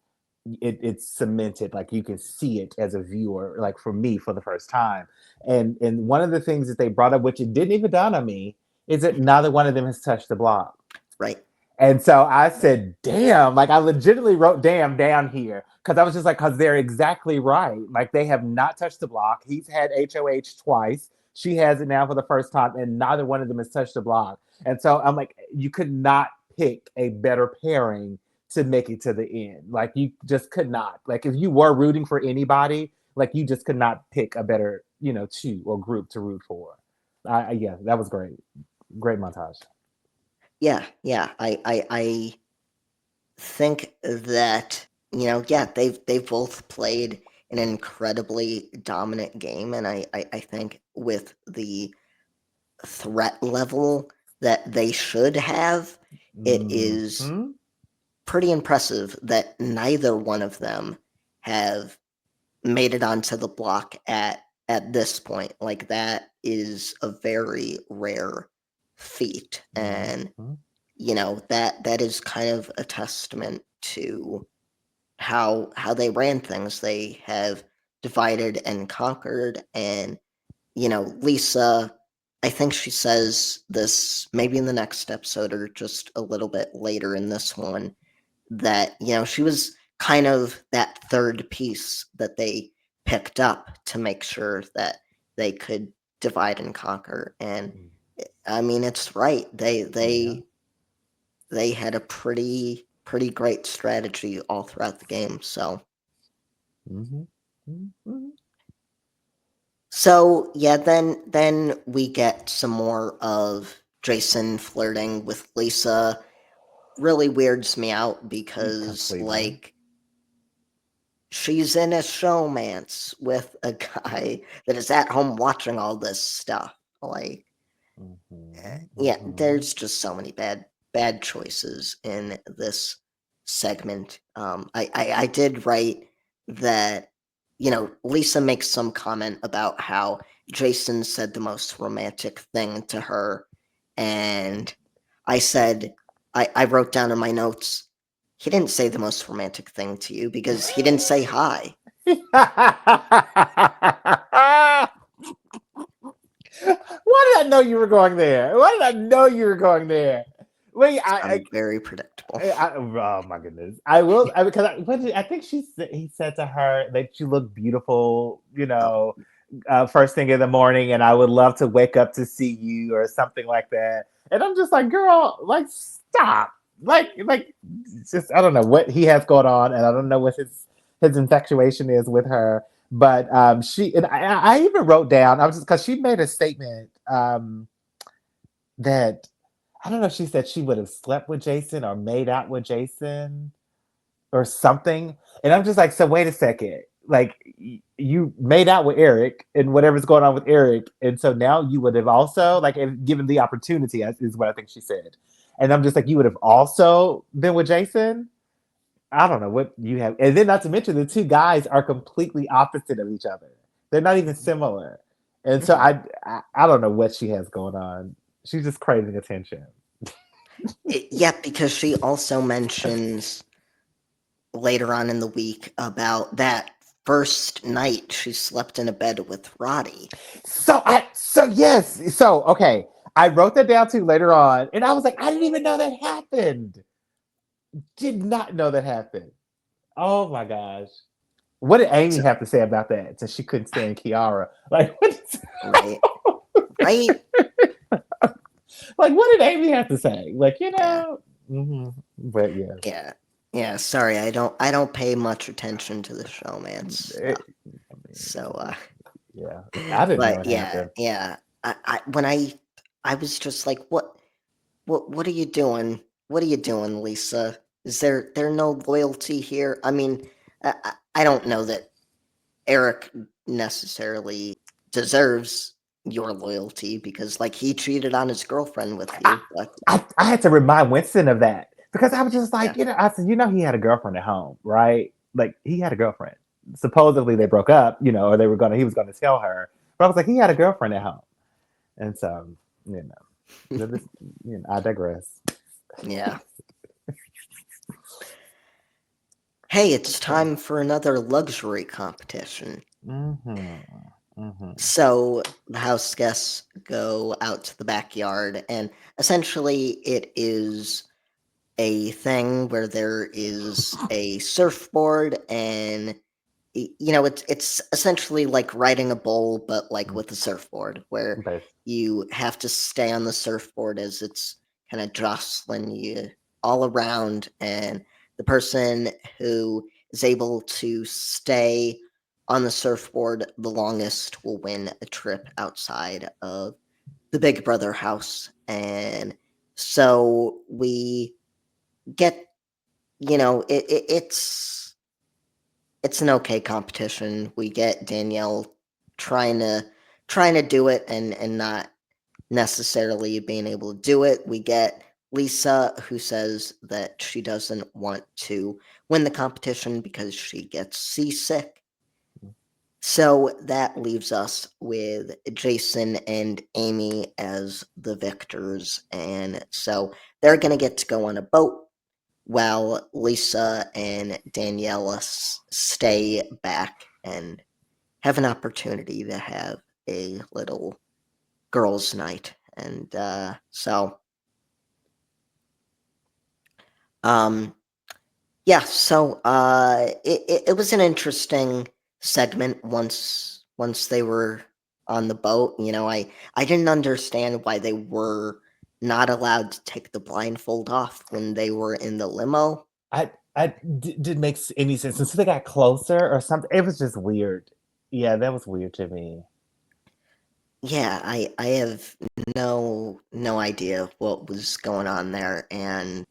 it's cemented. Like you can see it as a viewer. Like for me, for the first time. And one of the things that they brought up, which it didn't even dawn on me, is that neither one of them has touched the block. Right. And so I said, damn, like I legitimately wrote damn down here because I was just like, because they're exactly right. Like they have not touched the block. He's had HOH twice. She has it now for the first time, and neither one of them has touched the block. And so I'm like, you could not pick a better pairing to make it to the end. Like you just could not. Like if you were rooting for anybody, like you just could not pick a better, two or group to root for. Yeah, that was great. Great montage. Yeah. I think that, yeah, they've both played an incredibly dominant game, and I think with the threat level that they should have, it is Mm-hmm. pretty impressive that neither one of them have made it onto the block at this point. Like, that is a very rare feat, and Mm-hmm. that is kind of a testament to how they ran things. They have divided and conquered, and Lisa, I think she says this maybe in the next episode or just a little bit later in this one, that she was kind of that third piece that they picked up to make sure that they could divide and conquer. And I mean, it's right. they Yeah. they they had a pretty great strategy all throughout the game. Mm-hmm. Mm-hmm. So yeah, then we get some more of Jason flirting with Lisa. Really weirds me out, because, Completely. like, she's in a showmance with a guy that is at home watching all this stuff. Like, Mm-hmm. yeah, Mm-hmm. there's just so many bad choices in this segment. I did write that, Lisa makes some comment about how Jason said the most romantic thing to her, and I said, I wrote down in my notes, he didn't say the most romantic thing to you because he didn't say hi. Why did I know you were going there? Why did I know you were going there? Wait, I'm very predictable. oh my goodness, I will because I think he said to her that you look beautiful, Oh, first thing in the morning, and I would love to wake up to see you or something like that. And I'm just like, girl, like stop, like just I don't know what he has going on, and I don't know what his infatuation is with her. But she and I even wrote down. I was just because she made a statement. that I don't know if she said she would have slept with Jason or made out with Jason or something. And I'm just like, so wait a second. Like you made out with Eric and whatever's going on with Eric, and so now you would have also like if given the opportunity is what I think she said. And I'm just like, you would have also been with Jason. I don't know what you have, and then not to mention the two guys are completely opposite of each other. They're not even similar, and so Mhm. I don't know what she has going on. She's just craving attention. Yeah, because she also mentions later on in the week about that first night she slept in a bed with Roddy. So yes, so okay. I wrote that down too later on, and I was like, I didn't even know that happened. Did not know that happened. Oh my gosh. What did Amy So, have to say about that? Since she couldn't stand Kiara, like what? right, right, Like what did Amy have to say? Like yeah, hmm but yes, yeah, yeah. Sorry, I don't pay much attention to the showmance stuff. I mean, So, yeah, I didn't know but it yeah, happened. yeah. I was just like, what are you doing? What are you doing, Lisa? Is there no loyalty here? I mean, I don't know that Eric necessarily deserves your loyalty because like he cheated on his girlfriend with I, you, but I had to remind Winston of that because I was just yeah, like, I said, he had a girlfriend at home, right? Like he had a girlfriend. Supposedly they broke up, or he was gonna tell her. But I was like, he had a girlfriend at home, and so you this, I digress. yeah. Hey, it's Okay. time for another luxury competition. Mm-hmm. Mm-hmm. So the house guests go out to the backyard, and essentially it is a thing where there is a surfboard and it's essentially like riding a bowl, but like with a surfboard, where Base. you have to stay on the surfboard as it's kind of jostling you all around, and the person who is able to stay on the surfboard the longest will win a trip outside of the Big Brother house. And so we get, it's an okay competition. We get Danielle trying to trying to do it and not necessarily being able to do it. We get Lisa who says that she doesn't want to win the competition because she gets seasick. So that leaves us with Jason and Amy as the victors. And so they're going to get to go on a boat while Lisa and Daniela stay back and have an opportunity to have a little girls' night. And um, yeah, so it was an interesting segment once they were on the boat. I didn't understand why they were not allowed to take the blindfold off when they were in the limo. Didn't make any sense until they got closer or something. It was just weird. Yeah, that was weird to me. Yeah, I have no idea what was going on there. And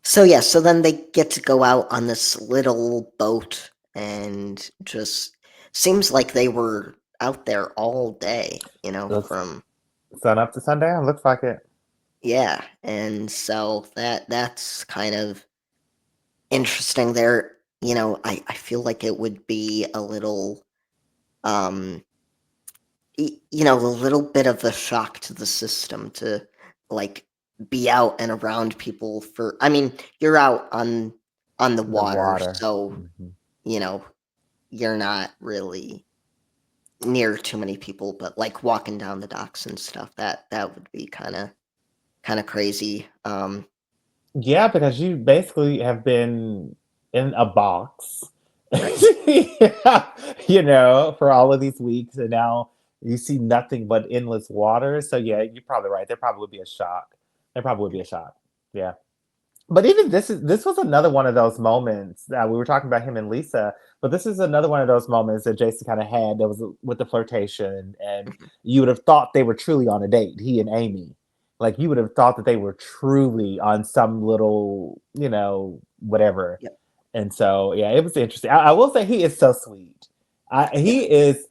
so yeah, so then they get to go out on this little boat and just seems like they were out there all day, Looks from sun up to sundown. Looks like it. yeah. And so that's kind of interesting there. I feel like it would be a little um a little bit of a shock to the system to like be out and around people for. I mean, you're out on the The water, water. so Hmm. you know you're not really near too many people, but like walking down the docks and stuff, that would be kind of crazy. Yeah, because you basically have been in a box, Right. yeah, for all of these weeks, and now you see nothing but endless water. So yeah, you're probably right. There probably would be a shock. There probably would be a shock. Yeah. But even this was another one of those moments that we were talking about him and Lisa, but this is another one of those moments that Jason kind of had that was with the flirtation, and Mhm. you would have thought they were truly on a date, he and Amy. Like you would have thought that they were truly on some little, whatever. Yep. And so, yeah, it was interesting. I will say he is so sweet. Yeah. He is.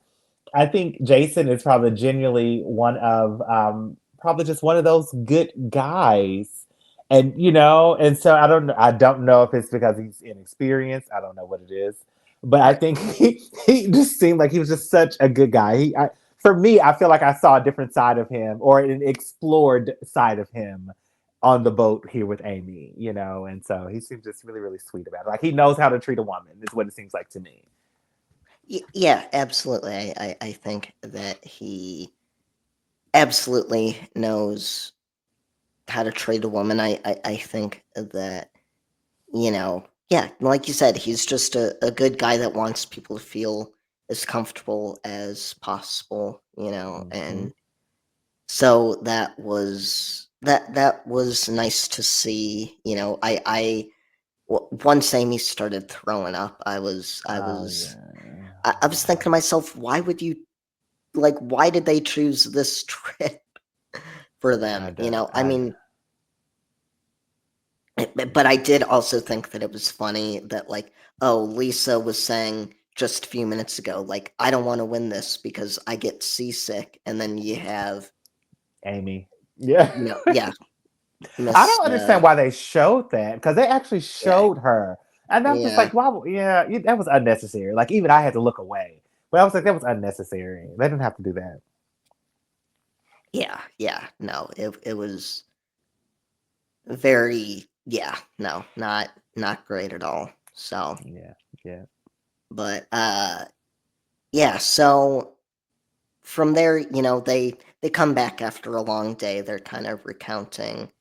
I think Jason is probably genuinely one of probably just one of those good guys. And and so I don't know if it's because he's inexperienced. I don't know what it is. But I Right. think he just seemed like he was just such a good guy. For me, I feel like I saw a different side of him or an explored side of him on the boat here with Amy. And so he seems just really, really sweet about it. Like he knows how to treat a woman, is what it seems like to me. Yeah, absolutely. I think that he absolutely knows how to treat a woman. I think that, yeah, like you said, he's just a good guy that wants people to feel as comfortable as possible. Hmm. And so that was nice to see. Once Amy started throwing up, Oh yeah. I was thinking to myself, why did they choose this trip for them? I don't. I mean, but I did also think that it was funny that, like, oh, Lisa was saying just a few minutes ago, like, I don't want to win this because I get seasick, and then you have, Amy. Yeah. yeah, I Miss, don't understand why they showed that because they actually yeah, showed her, and I'm just yeah, like, why? Yeah, that was unnecessary. Like even I had to look away, but I was like, that was unnecessary. They didn't have to do that. yeah. No, it was very, yeah, no, not great at all. So, Yeah, yeah. but yeah, so from there, they come back after a long day. They're kind of recounting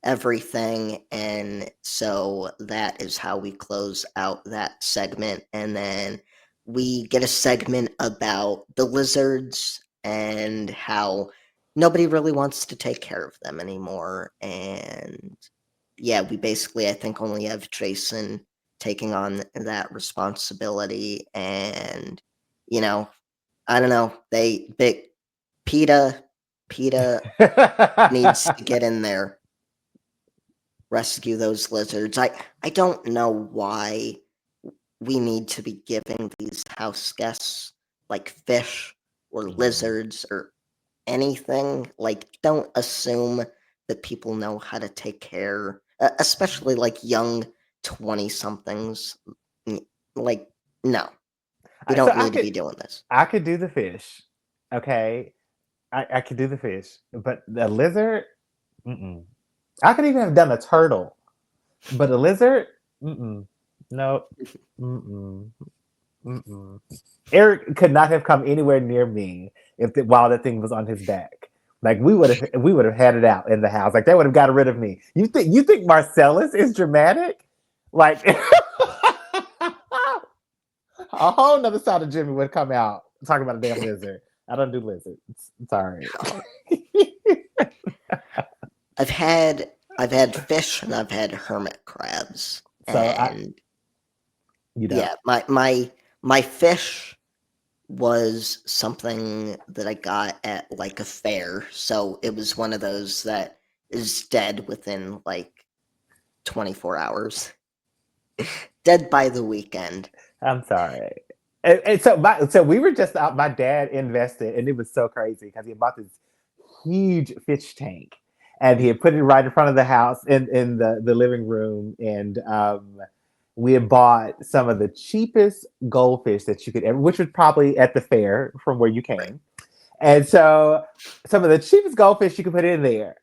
everything, and so that is how we close out that segment. And then we get a segment about the lizards and how nobody really wants to take care of them anymore. And yeah, we basically, I think, only have Jason taking on that responsibility. And you know I don't know, PETA PETA needs to get in there, rescue those lizards. I don't know why we need to be giving these house guests, like, fish or Mm. lizards or anything. Like, don't assume that people know how to take care, especially like young 20 somethings. Like, no, we So don't need to be doing this. I could do the fish, okay. I could do the fish, but the lizard, mm-mm. I could even have done a turtle, but a lizard, mm-mm. No, mm-mm. Mm-mm. Eric could not have come anywhere near me while that thing was on his back. Like we would have had it out in the house. Like they would have got rid of me. You think Marcellus is dramatic? Like a whole nother side of Jimmy would come out talking about a damn lizard. I don't do lizards. Sorry. I've had fish and I've had hermit crabs. So And you don't. yeah, my fish was something that I got at, like, a fair. So it was one of those that is dead within, like, 24 hours. Dead by the weekend. I'm sorry. And so we were just out. My dad invested, and it was so crazy because he bought this huge fish tank, and he had put it right in front of the house in the living room, and we had bought some of the cheapest goldfish that you could ever, which was probably at the fair from where you Right. came, and so some of the cheapest goldfish you could put in there,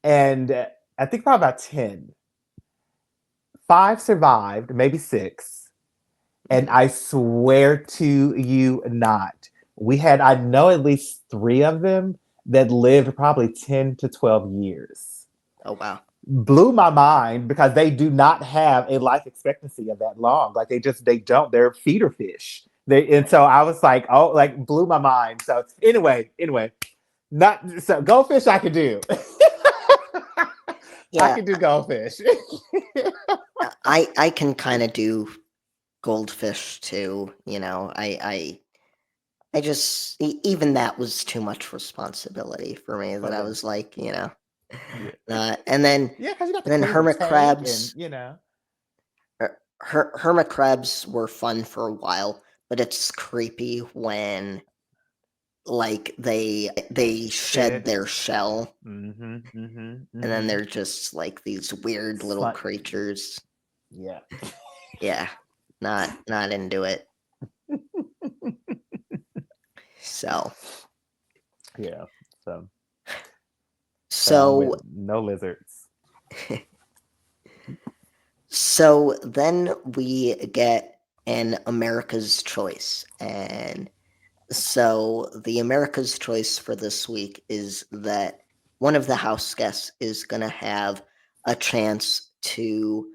and I think probably about 10. Five survived, maybe six. And Mhm. I swear to you not, we had, I know, at least three of them that lived probably 10 to 12 years. Oh, wow. Blew my mind because they do not have a life expectancy of that long. Like they don't. They're feeder fish. And Right. so I was like, oh, like blew my mind. So anyway, not so goldfish I could do. I Yeah, could do goldfish. I can kind of do goldfish too. I just even that was too much responsibility for me. That I But was like. Yeah. And Yeah, because you got to then clean the hermit tank and, crabs. you know. Hermit crabs were fun for a while, but it's creepy when like they shed Shed. their shell Mm-hmm. Mm-hmm. and then Mm-hmm. they're just like these weird little creatures. Yeah. Yeah, not into it. So Yeah. So I'm with so no lizards. so then we get an America's Choice, and so the America's Choice for this week is that one of the house guests is gonna have a chance to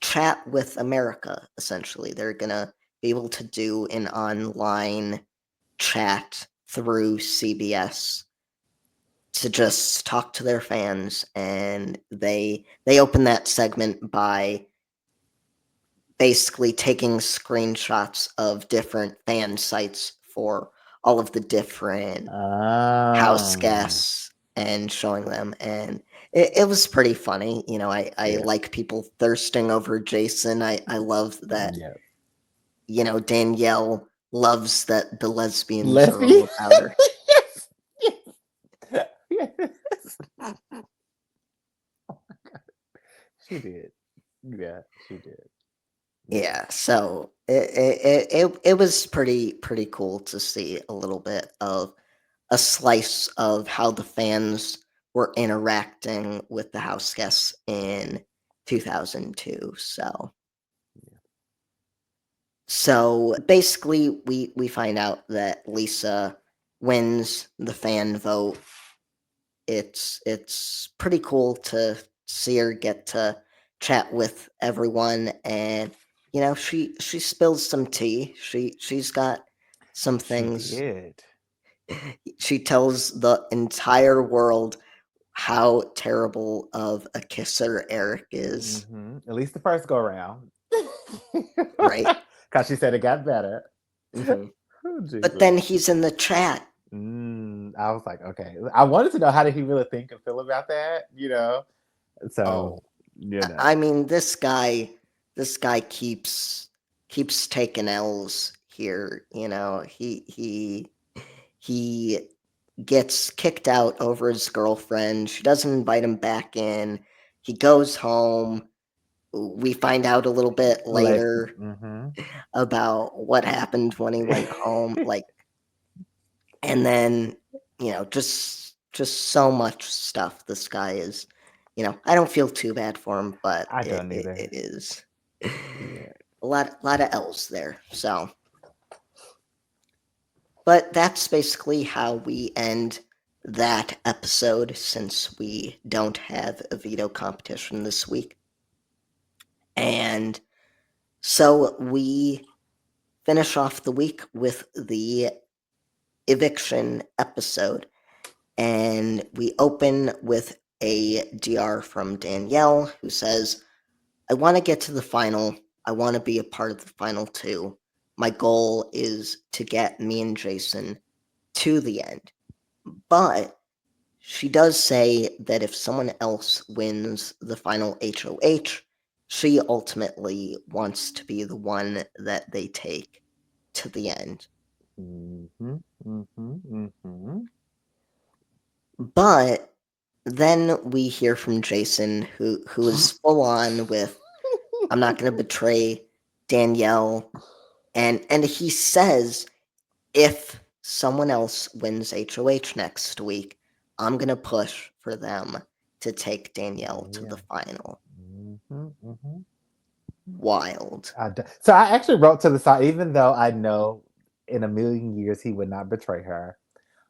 chat with America. Essentially, they're gonna be able to do an online chat through CBS to just talk to their fans, and they open that segment by basically taking screenshots of different fan sites for all of the different house Um, guests and showing them, and it was pretty funny. I yeah. like people thirsting over Jason. I love that, Yeah. Danielle loves that the lesbians are Lesbian. all about her. Yes. Yes. Yes. She did. Yeah, she did. Yeah. Yeah, so it was pretty cool to see a little bit of a slice of how the fans were interacting with the house guests in 2002. So basically, we find out that Lisa wins the fan vote. It's pretty cool to see her get to chat with everyone, and she spills some tea. She's got some She things. did. She tells the entire world how terrible of a kisser Eric is, At least the first go round. right? Because she said it got better. Hmm. Oh, But Jesus. then he's in the chat. I was like, okay. I wanted to know how did he really think and feel about that, you know? So, Oh, you know. I mean, this guy keeps taking L's here. He gets kicked out over his girlfriend. She doesn't invite him back in. He goes home. We find out a little bit Like, later mm-hmm. about what happened when he went home. And then just so much stuff. This guy is, I don't feel too bad for him, but I it don't it, either. it is a Yeah. lot of L's there. So, but that's basically how we end that episode, since we don't have a veto competition this week. And so we finish off the week with the eviction episode. And we open with a DR from Danielle, who says, I want to get to the final. I want to be a part of the final too. My goal is to get me and Jason to the end. But she does say that if someone else wins the final HOH, she ultimately wants to be the one that they take to the end. Mm-hmm. Mm-hmm. Mm-hmm. But then we hear from Jason, who is full on with, I'm not going to betray Danielle, and he says, if someone else wins HOH next week, I'm going to push for them to take Danielle to Yeah. the final. Mm-hmm. Mm-hmm. Wild. So I actually wrote to the side, even though I know in a million years he would not betray her.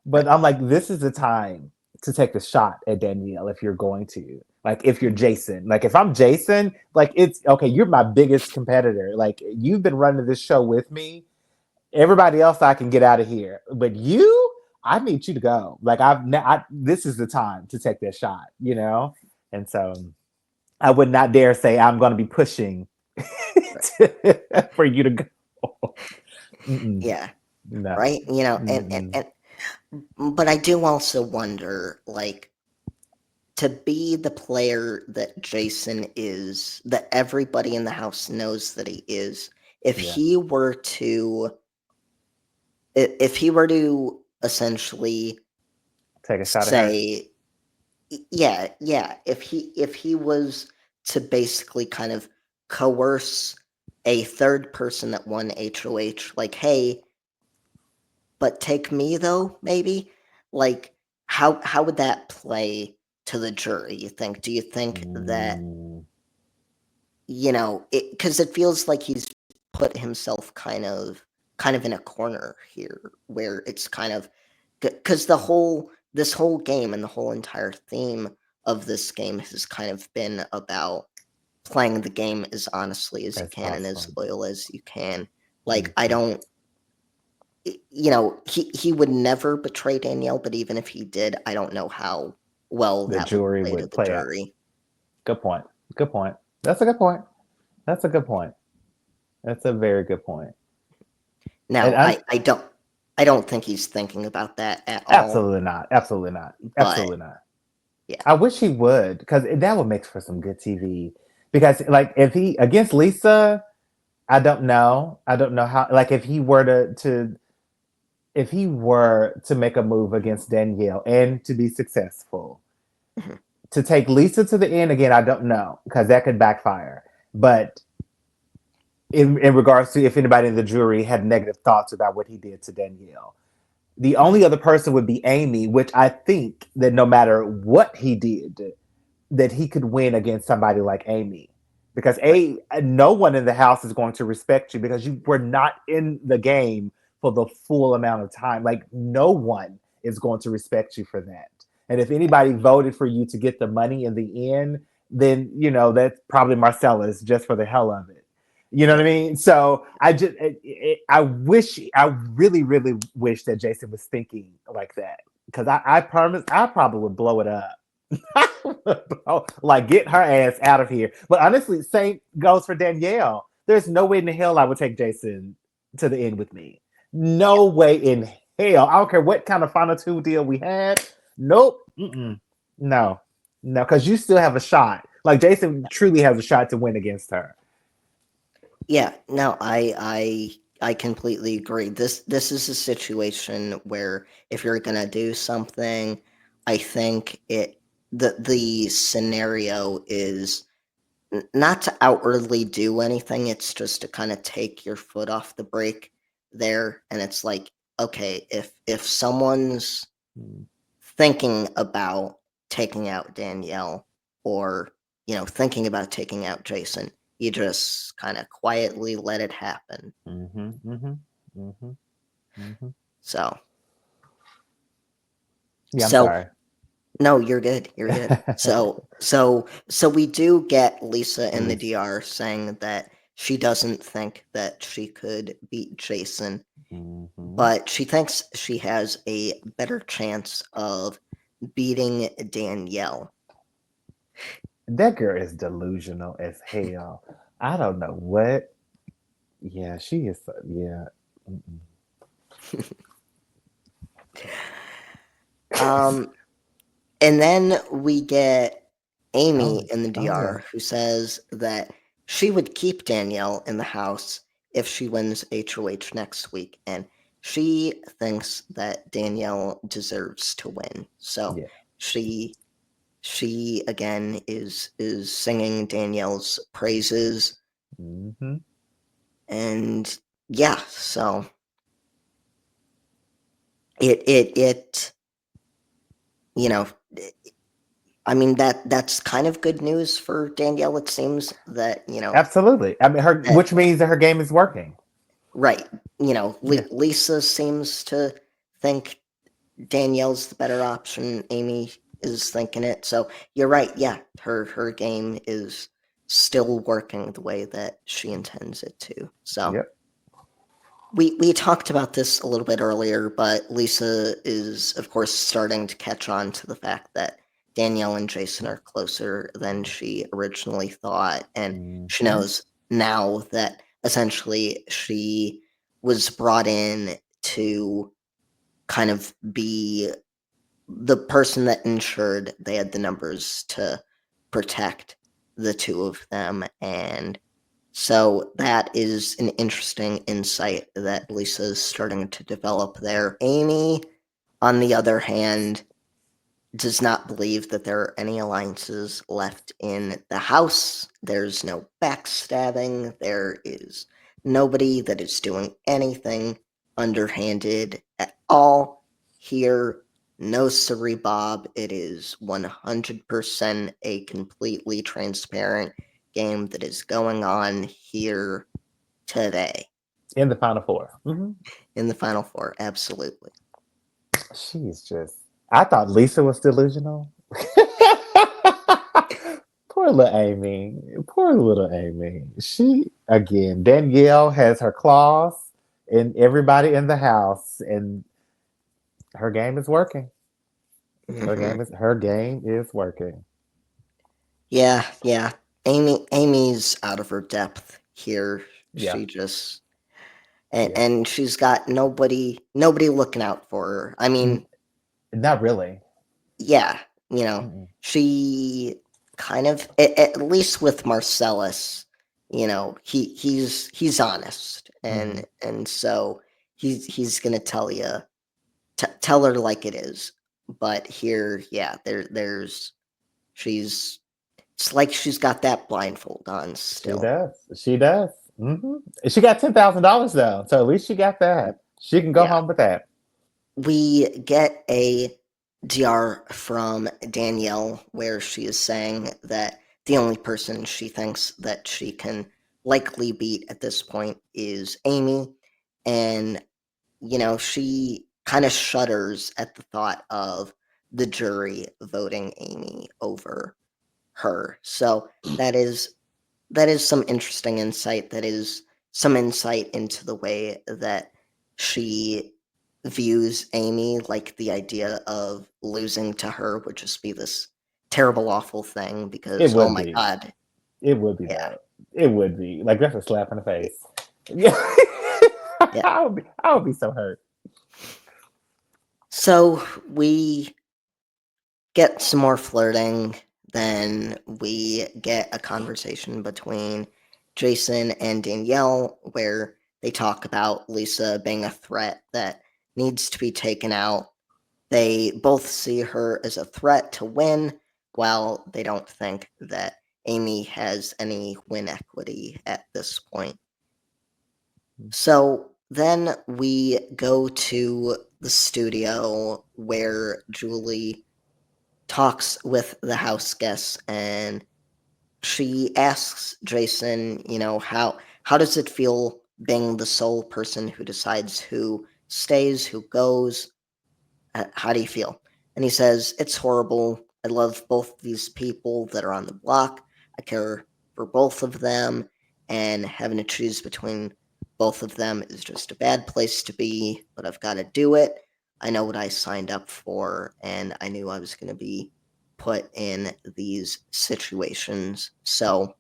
But Right. I'm like, this is the time to take the shot at Danielle if you're going to. Like, if you're Mhm. Jason, like, if I'm Jason, like, it's okay, you're my biggest competitor. Like, you've been running this show with me. Everybody else, I can get out of here. But you, I need you to go. Like, this is the time to take that shot, you know? And so I would not dare say I'm going to be pushing Right. for you to go. Mm-mm. Yeah. No. Right. Mm-mm. But I do also wonder, like, to be the player that Jason is, that everybody in the house knows that he is, if Yeah. he were to if he were to essentially Take a shot at her. say, yeah, if he was to basically kind of coerce a third person that won HOH, like, hey, but take me though, maybe, like, how would that play to the jury? You think? Do you think that, Mm, because it feels like he's put himself kind of in a corner here, where it's kind of, because this whole game and the whole entire theme of this game has kind of been about playing the game as honestly as you as can and as possible. loyal as you can. Like, I Mhm. don't, he would never betray Danielle, but even if he did, I don't know how well The that would jury play to would the play out. jury. Good point. Good point. That's a good point. That's a good point. That's a very good point. And Now, I'm I don't think he's thinking about that at all, absolutely not. Absolutely not. but Absolutely not. yeah. I wish he would, because that would make for some good TV. Because like if he against Lisa, I don't know. I don't know how. Like if he were to make a move against Danielle and to be successful, Mhm. to take Lisa to the end again, I don't know because that could backfire. But in regards to if anybody in the jury had negative thoughts about what he did to Danielle, the only other person would be Amy, which I think that no matter what he did, that he could win against somebody like Amy. Because Right. no one in the house is going to respect you because you were not in the game for the full amount of time. Like no one is going to respect you for that. And if anybody voted for you to get the money in the end, then that's probably Marcellas just for the hell of it. You know what I Right. mean? So I really, really wish that Jason was thinking like that because I promise I probably would blow it up. Like get her ass out of here. But honestly, same goes for Danielle. There's no way in the hell I would take Jason to the end with me. Yeah. No way in hell. I don't care what kind of final two deal we had. Nope. Mm-mm. No. No, because you still have a shot. Like Jason truly has a shot to win against her. Yeah, no, I completely agree. This is a situation where if you're gonna do something, I think the scenario is not to outwardly do anything. It's just to kind of take your foot off the brake there, and it's like, okay, if someone's Mm, thinking about taking out Danielle, or thinking about taking out Jason, you just kind of quietly let it happen. mm-hmm, mm-hmm, mm-hmm, mm-hmm. So Yeah, I'm so sorry. no, you're good. You're good. So we do get Lisa in the Lisa. DR saying that she doesn't think that she could beat Jason, Mm-hmm. but she thinks she has a better chance of beating Danielle. That girl is delusional as hell. I don't know what. Yeah, she is. Yeah. Mm-mm. um And then we get Amy Oh, in the oh yeah. DR, who says that she would keep Danielle in the house if she wins HOH next week, and she thinks that Danielle deserves to win. So Yeah. she she again is singing Danielle's praises, Mm-hmm. and yeah, so it you know I mean, that's kind of good news for Danielle. It seems that Absolutely. I mean, that which means that her game is working. right. Yeah. Lisa seems to think Danielle's the better option. Amy is thinking it. So you're right. Yeah, her game is still working the way that she intends it to. So Yep. we talked about this a little bit earlier, but Lisa is of course starting to catch on to the fact that Danielle and Jason are closer than she originally thought, and she Mm-hmm. knows now that essentially she was brought in to kind of be the person that ensured they had the numbers to protect the two of them. And so that is an interesting insight that Lisa is starting to develop there. Amy, on the other hand, does not believe that there are any alliances left in the house. There's no backstabbing. There is nobody that is doing anything underhanded at all here. No siree, Bob. It is 100% a completely transparent game that is going on here today In the final 4. Mm-hmm. in the Final Four. Absolutely. She's just. I thought Lisa was delusional. Poor little Amy. Poor little Amy. She, again, Danielle has her claws in everybody in the house, and her game is working. Mm-hmm. Her game is working. Yeah, yeah. Amy's out of her depth here. Yeah, She just yeah. and she's got nobody looking out for her. I N- mean, Not really. yeah, you know, Mm-mm. she kind of at least with Marcellus, he's honest Mm-hmm. and so he's gonna tell you tell her like it is. But here, yeah, there's she's it's like she's got that blindfold on She still. does. She does. Mm-hmm. She got $10,000 though, so at least she got that. She can go Yeah. home with that. We get a DR from Danielle where she is saying that the only person she thinks that she can likely beat at this point is Amy. And, she kind of shudders at the thought of the jury voting Amy over her. So that is that is some interesting insight. That is some insight into the way that she views Amy. Like the idea of losing to her would just be this terrible, awful thing It because, oh would my be. God, It would be yeah, though. It would be like that's a slap in the face. Yeah, yeah. I would be so hurt. So we get some more flirting. Then we get a conversation between Jason and Danielle where they talk about Lisa being a threat that needs to be taken out. They both see her as a threat to win, while they don't think that Amy has any win equity at this point. So then we go to the studio where Julie talks with the house guests and she asks Jason, how does it feel being the sole person who decides who stays, who goes? How do you feel? And he says, it's horrible. I love both these people that are on the block. I care for both of them, and having to choose between both of them is just a bad place to be, but I've got to do it. I know what I signed up for, and I knew I was going to be put in these situations. So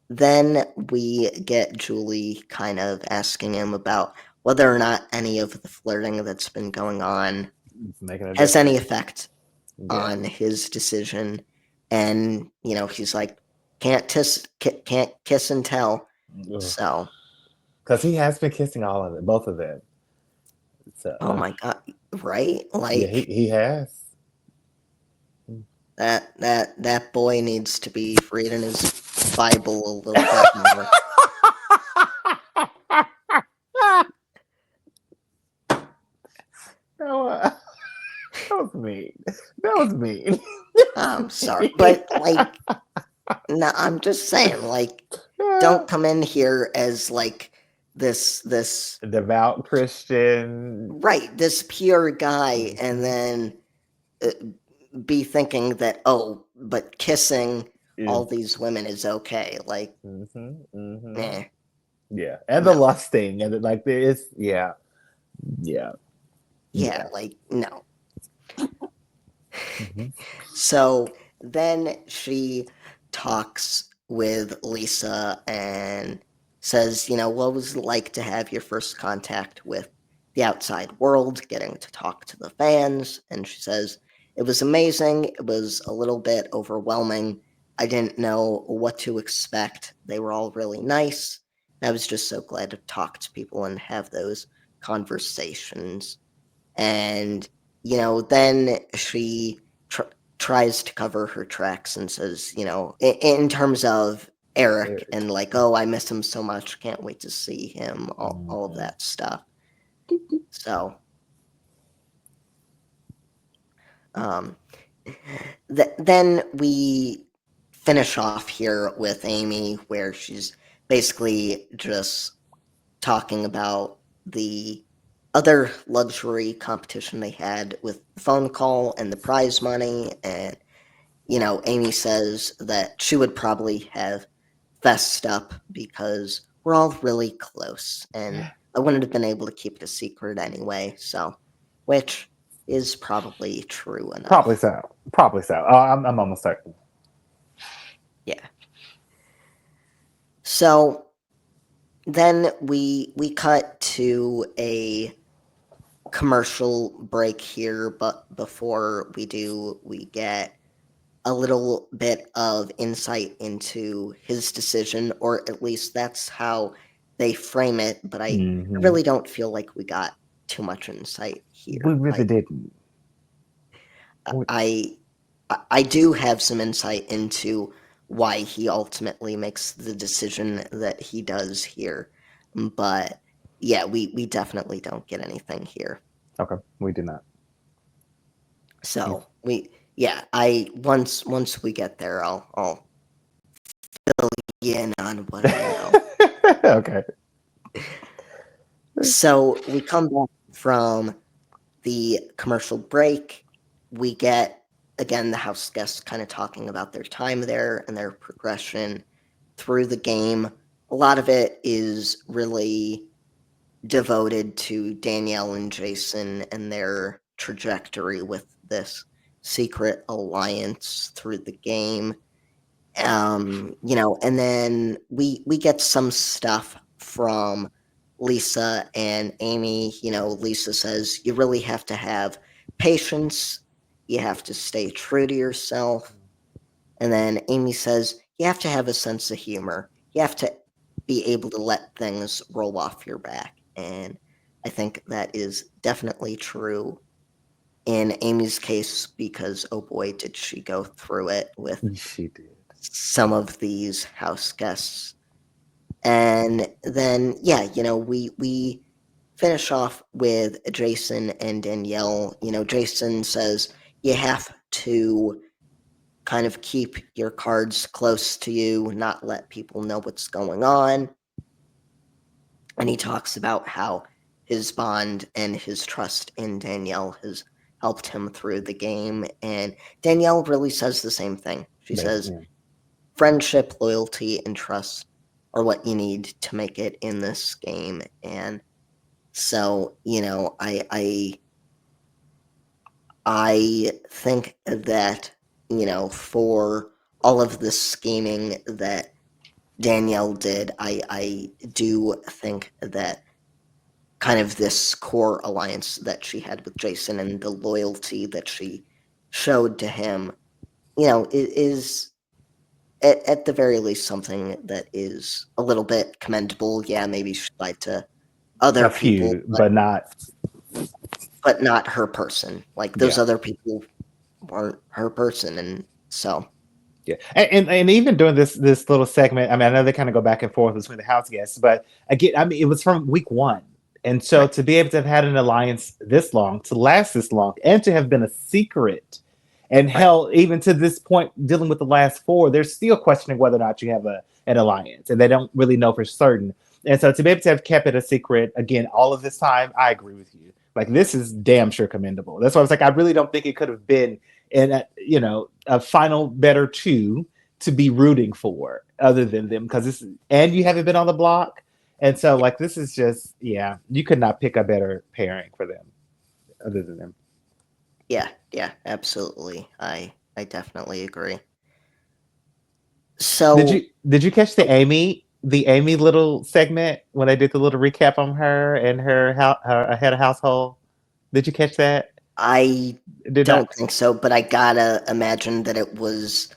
then we get Julie kind of asking him about whether or not any of the flirting that's been going on It's making a has any difference. effect Yeah, on his decision. And he's like, can't kiss and tell. So, because he has been kissing all of it, both of them. So oh my God, right? yeah, Like he has. that boy needs to be reading his Bible a little bit more. No, that was mean. That was mean. I'm sorry, but like, no, I'm just saying, like, don't come in here as like this Devout Christian. right, this pure guy, and Mhm. then uh, be thinking that, oh, but kissing all Is these women is okay. Like, eh, yeah, and the no, lusting and like there is yeah yeah, yeah. like no. Mhm. So then she talks with Lisa and says, what was it like to have your first contact with the outside world, getting to talk to the fans? And she says, It was amazing. It was a little bit overwhelming. I didn't know what to expect. They were all really nice. I was just so glad to talk to people and have those conversations. And, then she tries to cover her tracks and says, in terms of Eric Eric. and like, oh, I miss him so much. Can't wait to see him, all of Mhm. that stuff. So, um, then we finish off here with Amy, where she's basically just talking about the other luxury competition they had with the phone call and the prize money. And, Amy says that she would probably have fessed up because we're all really close. And I wouldn't have been able to keep it a secret anyway. So, which is probably true Probably enough. so. Probably so. I'm almost certain. Yeah. So then we cut to a commercial break here, but before we do, we get a little bit of insight into his decision, or at least that's how they frame it. But I Hmm. really don't feel like we got too much insight We here. really Like didn't. We- I I do have some insight into why he ultimately makes the decision that he does here, but yeah, we definitely don't get anything here. okay, we did not. You- So we yeah, I once we get there, I'll fill you in on what I know. okay. So we come back from the commercial break. We get again the house guests kind of talking about their time there and their progression through the game. A lot of it is really devoted to Danielle and Jason and their trajectory with this secret alliance through the game. And then we get some stuff from Lisa and Amy. Lisa says you really have to have patience. You have to stay true to yourself. And then Amy says you have to have a sense of humor. You have to be able to let things roll off your back. And I think that is definitely true in Amy's case because oh boy, did she go through it with She did. some of these house guests. And then yeah, we finish off with Jason and Danielle. Jason says you have to kind of keep your cards close to you, not let people know what's going on. And he talks about how his bond and his trust in Danielle has helped him through the game. And Danielle really says the same thing. She says, Yeah. friendship, loyalty, and trust are what you need to make it in this game. And so, I think that, for all of the scheming that Danielle did, I do think that kind of this core alliance that she had with Jason and the loyalty that she showed to him, is at the very least something that is a little bit commendable. Yeah, maybe she lied to A other people, few, but not. but not her person. Like those Yeah. other people weren't her person, and so Yeah, and even during this little segment, I mean, I know they kind of go back and forth between the house guests, but again, I mean, it was from week one, and so right, to be able to have had an alliance this long, to last this long, and to have been a secret, and right, hell, even to this point, dealing with the last four, they're still questioning whether or not you have an alliance, and they don't really know for certain. And so to be able to have kept it a secret again all of this time, I agree with you. Like this is damn sure commendable. That's why I was like, I really don't think it could have been and a final better two to be rooting for other than them because this and you haven't been on the block, and so yeah, like this is just you could not pick a better pairing for them other than them. yeah, yeah, absolutely. I definitely agree. Did So, you did you catch oh, the Amy little segment when I did the little recap on her and her head of household? Did you catch that? I Did don't not. think so, but I gotta imagine that it was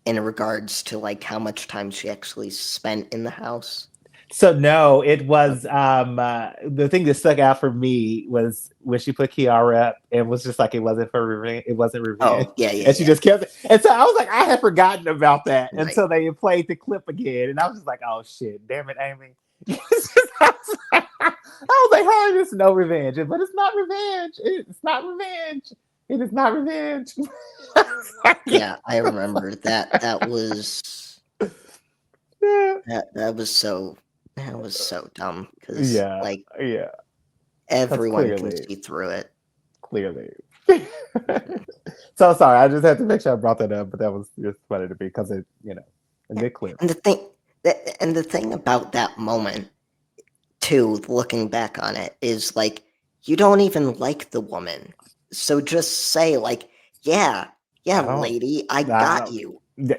in regards to like how much time she actually spent in the house. So no, it Okay. was the thing that stuck out for me was when she put Kiara up. It was just like it wasn't for revenge. It wasn't revenge, Oh, yeah, yeah, and she yeah. just kept it. And so I was like, I had forgotten about that Right. until they played the clip again, and I was just like, oh shit, damn it, Amy. I was like, how is this no revenge? But it's not revenge. It's not revenge. It is not revenge. Yeah, I remember that. That was so dumb because Yeah, like yeah, because everyone can clearly, see through it. clearly. Mhm. So sorry, I just had to make sure I brought that up, but that was just funny to me because a Yeah, good clip. and the thing about that moment too, looking back on it, is like you don't even like the woman, so just say like, "Yeah, yeah, I don't, lady, I I got don't, you. yeah,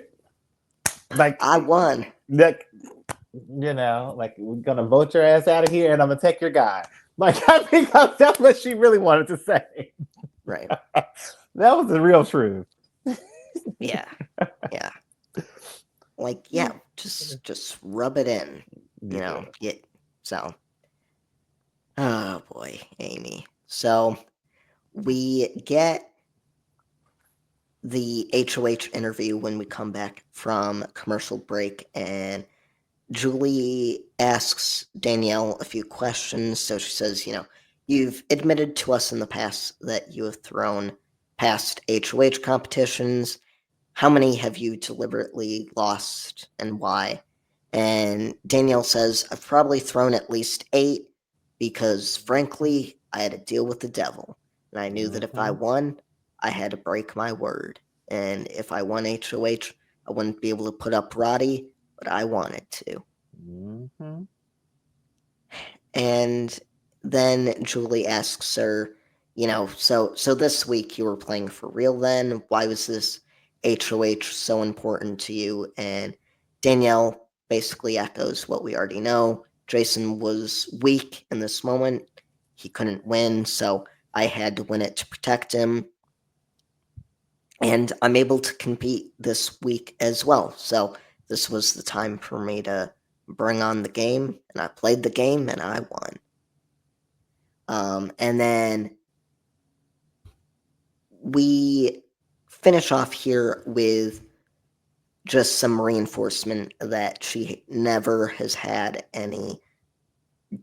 like, I won." like, like we're gonna vote your ass out of here, and I'm gonna take your guy. Like, I think that's what she really wanted to say. Right? That was the real truth. Yeah, yeah. Like, yeah, just rub it in. Yeah. Get so. Oh boy, Amy. So we get the HOH interview when we come back from commercial break, and Julie asks Danielle a few questions. So she says, you've admitted to us in the past that you have thrown past HOH competitions. How many have you deliberately lost and why? And Danielle says, I've probably thrown at least 8 because, frankly, I had to deal with the devil. And I knew that if I Mm-hmm. won, I had to break my word. And if I won HOH, I wouldn't be able to put up Roddy, but I wanted to. Mm-hmm. And then Julie asks her, so this week you were playing for real then? Why was this HOH so important to you? And Danielle basically echoes what we already know. Jason was weak in this moment. He couldn't win, so I had to win it to protect him. And I'm able to compete this week as well. So this was the time for me to bring on the game, and I played the game and I won. And then we finish off here with just some reinforcement that she never has had any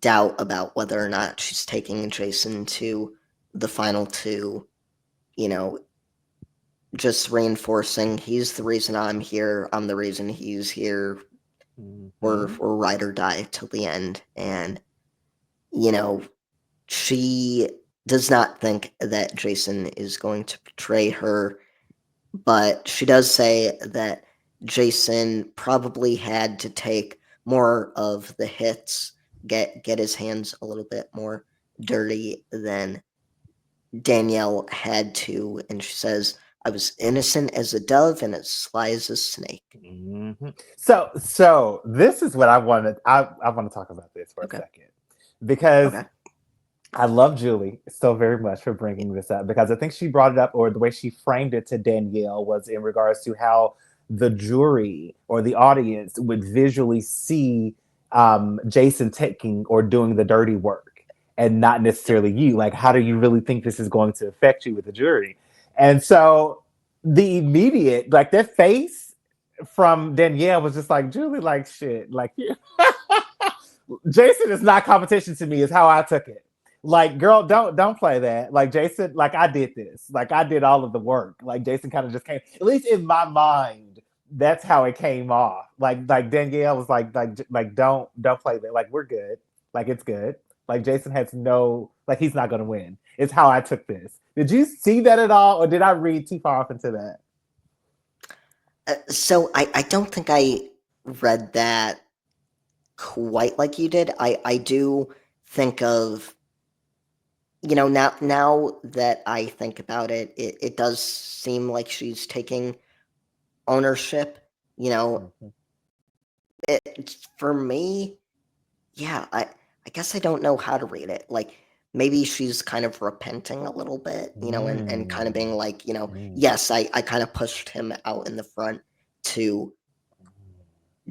doubt about whether or not she's taking Jason to the final two. You know, just reinforcing he's the reason I'm here. I'm the reason he's here. We're Mm-hmm. we're ride or die till the end. And you know, she does not think that Jason is going to betray her, but she does say that Jason probably had to take more of the hits, get his hands a little bit more dirty than Danielle had to, and she says, "I was innocent as a dove and as sly as a snake." Mm-hmm. So this is what I wanted. I want to talk about this for a Okay, second because okay, I love Julie so very much for bringing this up because I think she brought it up, or the way she framed it to Danielle was in regards to how the jury or the audience would visually see Jason taking or doing the dirty work and not yeah, necessarily you. Like, how do you really think this is going to affect you with the jury? And so the immediate, like, their face from Danielle was just like, Julie, like, shit, like, Jason is not competition to me, is how I took it. Like, girl, don't play that. Like, Jason, like, I did this. Like, I did all of the work. Like, Jason kind of just came, at least in my mind, that's how it came off. Like Danielle was like don't play that. Like, we're good. Like, it's good. Like, Jason has no, like, he's not gonna win. It's how I took this. Did you see that at all, or did I read too far off into that? so I don't think I read that quite like you did. I do think of, now that I think about it, it does seem like she's taking ownership. You know, Mm-hmm. for me, yeah, I guess I don't know how to read it. Like, maybe she's kind of repenting a little bit, and kind of being Mm. like, Mm. yes, I kind of pushed him out in the front to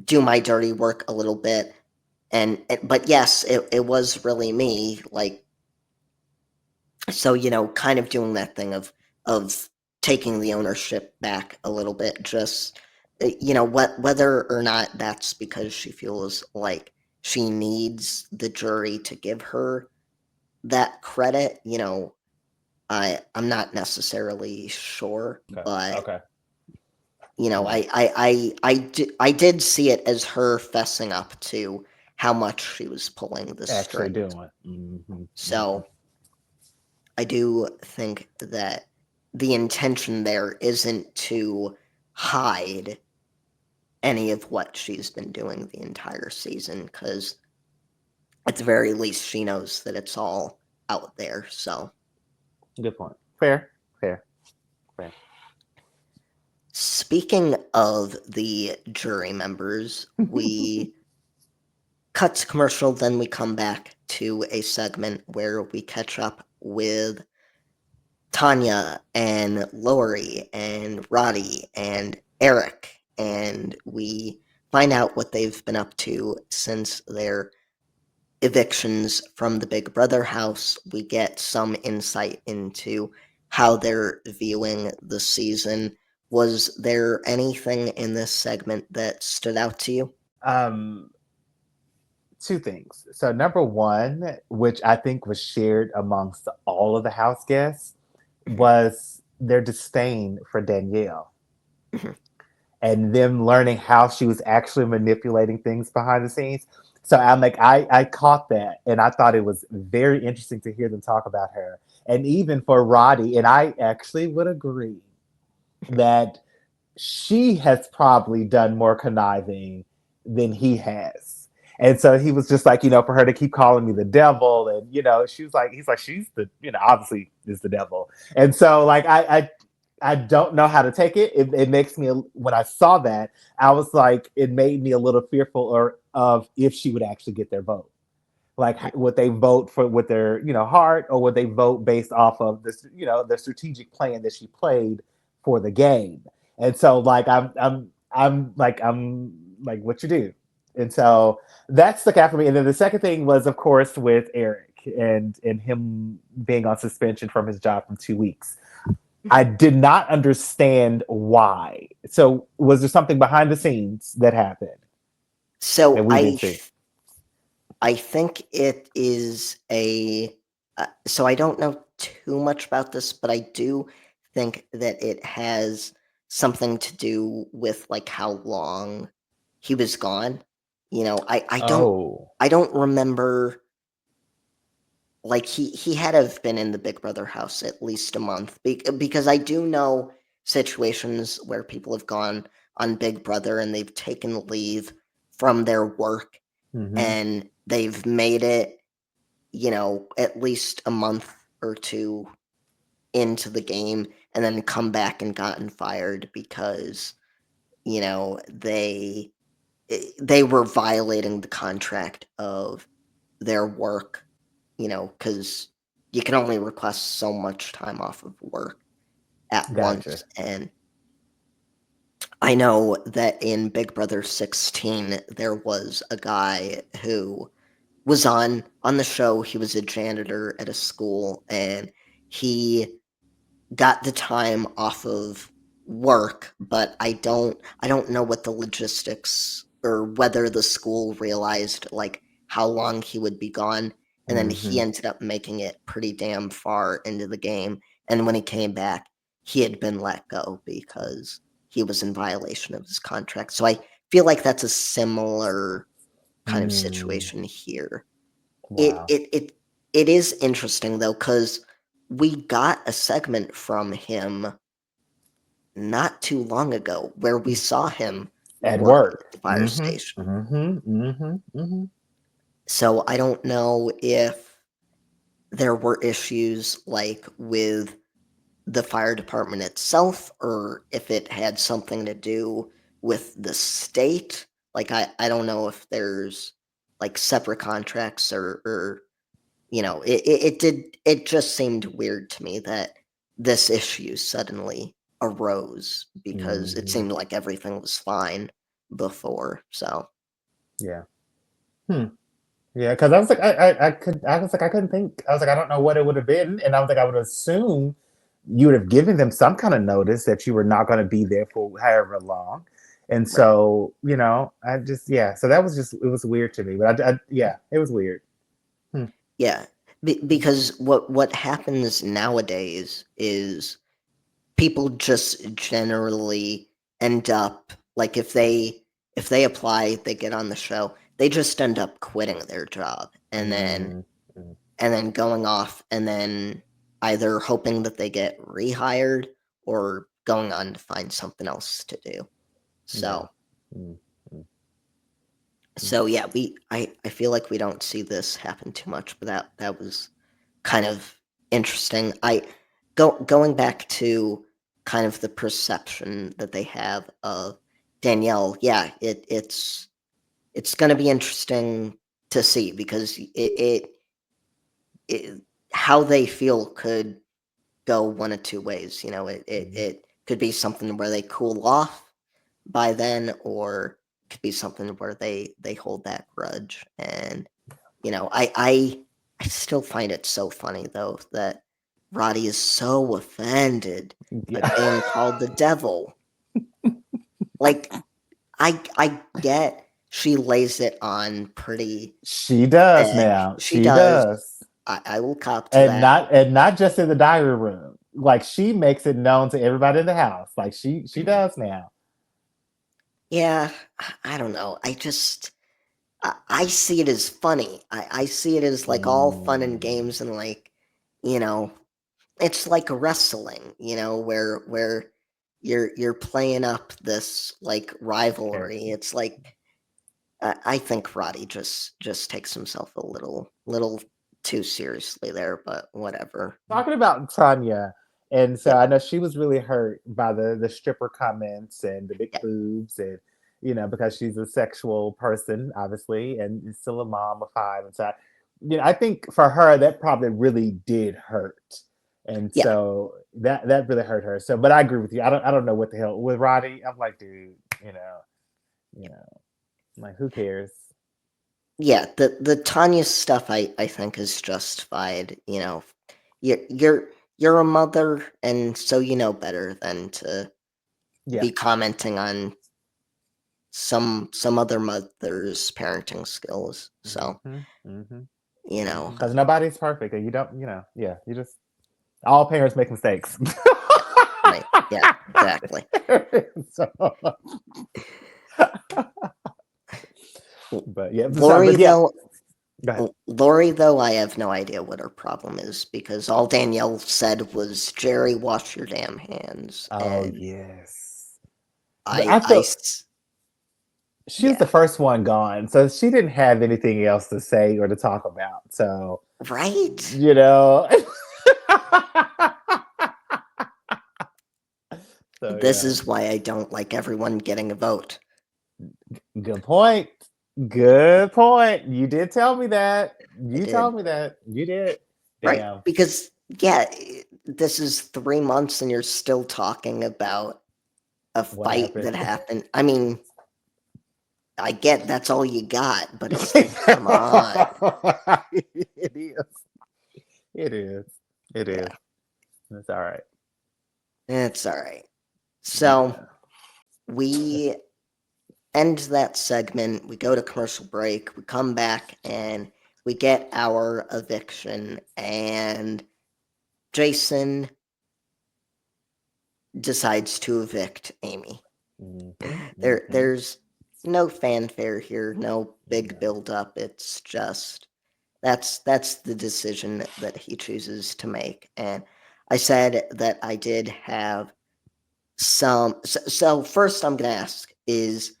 do my dirty work a little bit. But yes, it was really me. Like, so, kind of doing that thing of taking the ownership back a little bit, just whether or not that's because she feels like she needs the jury to give her that credit, I'm not necessarily sure, Okay. but Okay. Yeah. I did see it as her fessing up to how much she was pulling the Actually strings. doing. Hmm. So I do think that the intention there isn't to hide any of what she's been doing the entire season, because at the very least she knows that it's all out there. So Good point. Fair. Fair. Fair. speaking of the jury members, we cut to commercial, then we come back to a segment where we catch up with Tanya and Lori and Roddy and Eric, and we find out what they've been up to since their evictions from the Big Brother house. We get some insight into how they're viewing the season. Was there anything in this segment that stood out to you? Um, Two things. So number one, which I think was shared amongst all of the house guests, Mhm, was their disdain for Danielle mhm. and them learning how she was actually manipulating things behind the scenes. So I'm like, I caught that and I thought it was very interesting to hear them talk about her. And even for Roddy, and I actually would agree that she has probably done more conniving than he has. And so he was just like, for her to keep calling me the devil, and she was like, he's like, she's the, obviously is the devil. And so like I don't know how to take it. It makes me, when I saw that, I was like, it made me a little fearful or of if she would actually get their vote. Like, would they vote for with their heart, or would they vote based off of this the strategic plan that she played for the game? And so like I'm like, what you do? And so that stuck out for me. And then the second thing was, of course, with Eric and him being on suspension from his job for 2 weeks. I did not understand why. So was there something behind the scenes that happened that So we didn't see? I think it is a. So I don't know too much about this, but I do think that it has something to do with like how long he was gone. Oh. I don't remember, like, he had to have been in the Big Brother house at least a month, because I do know situations where people have gone on Big Brother and they've taken leave from their work Mm-hmm. and they've made it, at least a month or two into the game, and then come back and gotten fired because, you know, they they were violating the contract of their work, because you can only request so much time off of work at Gotcha. once. And I know that in Big Brother 16, there was a guy who was on the show. He was a janitor at a school, and he got the time off of work, but I don't know what the logistics, or whether the school realized like how long he would be gone, and then he Mm-hmm. ended up making it pretty damn far into the game, and when he came back, he had been let go because he was in violation of his contract. So I feel like that's a similar kind of Mm. situation here. It Wow. it it it is interesting though, because we got a segment from him not too long ago where we saw him At working at work. the fire Mm-hmm. station. Mm-hmm. Mm-hmm. Mm-hmm. So I don't know if there were issues like with the fire department itself, or if it had something to do with the state. Like, I don't know if there's like separate contracts, or it just seemed weird to me that this issue suddenly arose because it Hmm. seemed like everything was fine before. So Yeah. Hmm. Yeah, because I was like, I was like, I couldn't think. I was like, I don't know what it would have been, and I was like, I would assume you would have given them some kind of notice that you were not going to be there for however long, and right. so I just yeah. So that was just it was weird to me, but yeah, it was weird. Hmm. Yeah. Because what happens nowadays is people just generally end up like if they apply, they get on the show, they just end up quitting their job Mm, mm, and then going off and then either hoping that they get rehired or going on to find something else to do. yeah. So Mm, mm, mm. so yeah, I feel like we don't see this happen too much, but that was kind of interesting. Going back to kind of the perception that they have of Danielle. Yeah, it's going to be interesting to see because it how they feel could go one of two ways. Mhm. It could be something where they cool off by then, or it could be something where they hold that grudge. And I still find it so funny though that Roddy is so offended by Yeah. being called the devil. Like I get she lays it on pretty She does thick. now. She She does. does. I will cop to And that. not just in the diary room. Like she makes it known to everybody in the house. Like she does now. Yeah, I don't know. I see it as funny. I see it as like all fun and Mm, games and like, you know, it's like wrestling, where you're playing up this like rivalry. character. It's like I think Roddy just takes himself a little too seriously there, but whatever. Talking about Tanya, and so Yeah, I know she was really hurt by the stripper comments and the big yeah, boobs and because she's a sexual person, obviously, and is still a mom of five. And so I think for her that probably really did hurt. And yeah, so that really hurt her. So but I agree with you. I don't know what the hell with Roddy. I'm like, dude, you know, like who cares? yeah. The Tanya stuff I think is justified. You're a mother, and so you know better than to Yeah. be commenting on some other mother's parenting skills. So, Mm-hmm. Mm-hmm. you know, Because nobody's perfect, and you don't, yeah, you just all parents make mistakes. yeah, right. Yeah, exactly. So, but yeah, sorry, Lori but yeah, though, go ahead. Lori though, I have no idea what her problem is because all Danielle said was Jerry, wash your damn hands, Oh and yes, but I I I feel she was yeah, the first one gone, so she didn't have anything else to say or to talk about. So right. you know, so This yeah, is why I don't like everyone getting a vote. good point. Good point. You did tell me that. I You did told me that. You did. right Damn. because yeah, this is 3 months and you're still talking about a What fight happened? that happened. I mean, I get that's all you got, but it's like, come on. It is. It is. It is. Yeah, It's all right. it's all right. So Yeah. we end that segment. We go to commercial break. We come back and we get our eviction. And Jason decides to evict Amy. Mm-hmm. Mm-hmm. There's no fanfare here, no big No. build up. It's just that's the decision that he chooses to make. And I said that I did have some. So first, I'm gonna ask: Is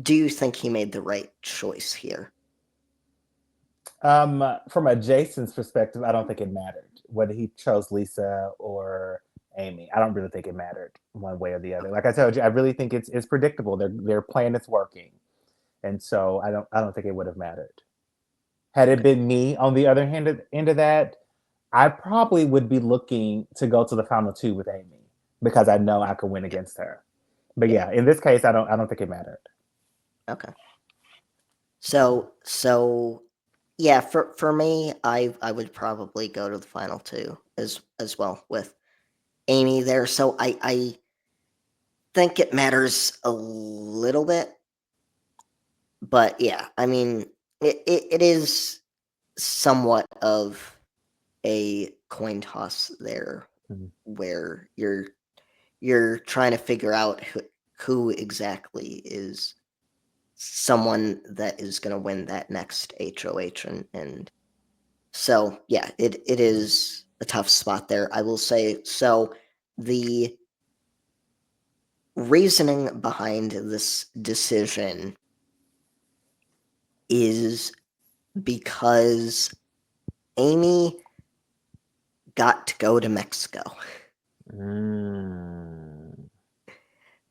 do you think he made the right choice here? From a Jason's perspective, I don't think it mattered whether he chose Lisa or Amy. I don't really think it mattered one way or the other. Like I told you, I really think it's predictable. Their plan is working, and so I don't think it would have mattered. Had it been me on the other end of that, I probably would be looking to go to the final two with Amy because I know I could win Yeah. against her. But Yeah. yeah, in this case, I don't think it mattered. Okay. So yeah, for me, I would probably go to the final two as well with Amy there. So I think it matters a little bit, but yeah, I mean it is somewhat of a coin toss there, Mhm. where you're trying to figure out who exactly is someone that is going to win that next HOH, and so yeah, it is a tough spot there, I will say. So the reasoning behind this decision is because Amy got to go to Mexico. Mm.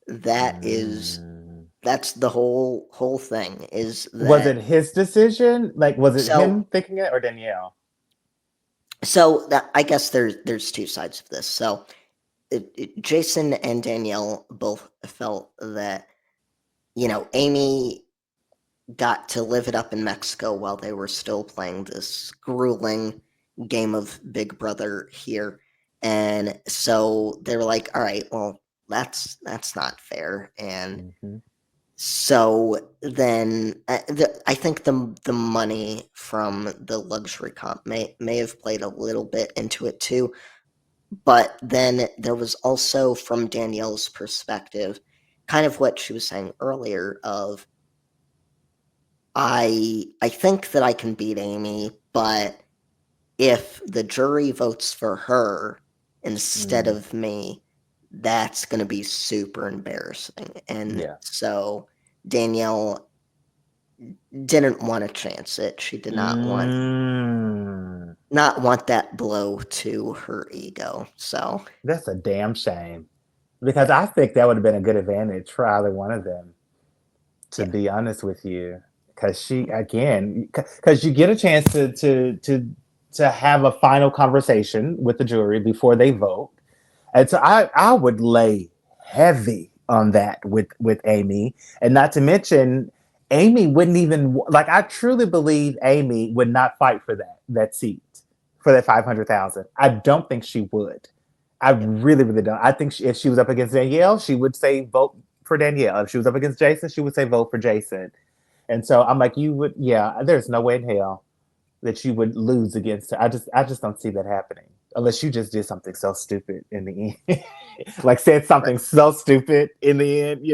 That is Mm. that's the whole thing, is Was that it his decision? Like, was it so him thinking it or Danielle? that I guess there's two sides of this. So Jason and Danielle both felt that, Amy got to live it up in Mexico while they were still playing this grueling game of Big Brother here. And so they were like, all right, well, that's not fair. And Mm-hmm. so then I think the money from the luxury comp may have played a little bit into it too. But then there was also, from Danielle's perspective, kind of what she was saying earlier of, I think that I can beat Amy, but if the jury votes for her instead Mm. of me, that's going to be super embarrassing. And Yeah. so Danielle didn't want to chance it. She did Mm. not want that blow to her ego. So That's a damn shame because yeah, I think that would have been a good advantage for either one of them, to yeah, be honest with you. Because she, again, because you get a chance to have a final conversation with the jury before they vote. And so I would lay heavy on that with Amy, and not to mention Amy wouldn't even like. I truly believe Amy would not fight for that seat, for that 500,000. I don't think she would. I yeah, really really don't. I think if she was up against Danielle, she would say vote for Danielle. If she was up against Jason, she would say vote for Jason. And so I'm like, you would, yeah. There's no way in hell that you would lose against her. I just don't see that happening unless you just did something so stupid in the end, like said right, something so stupid in the end.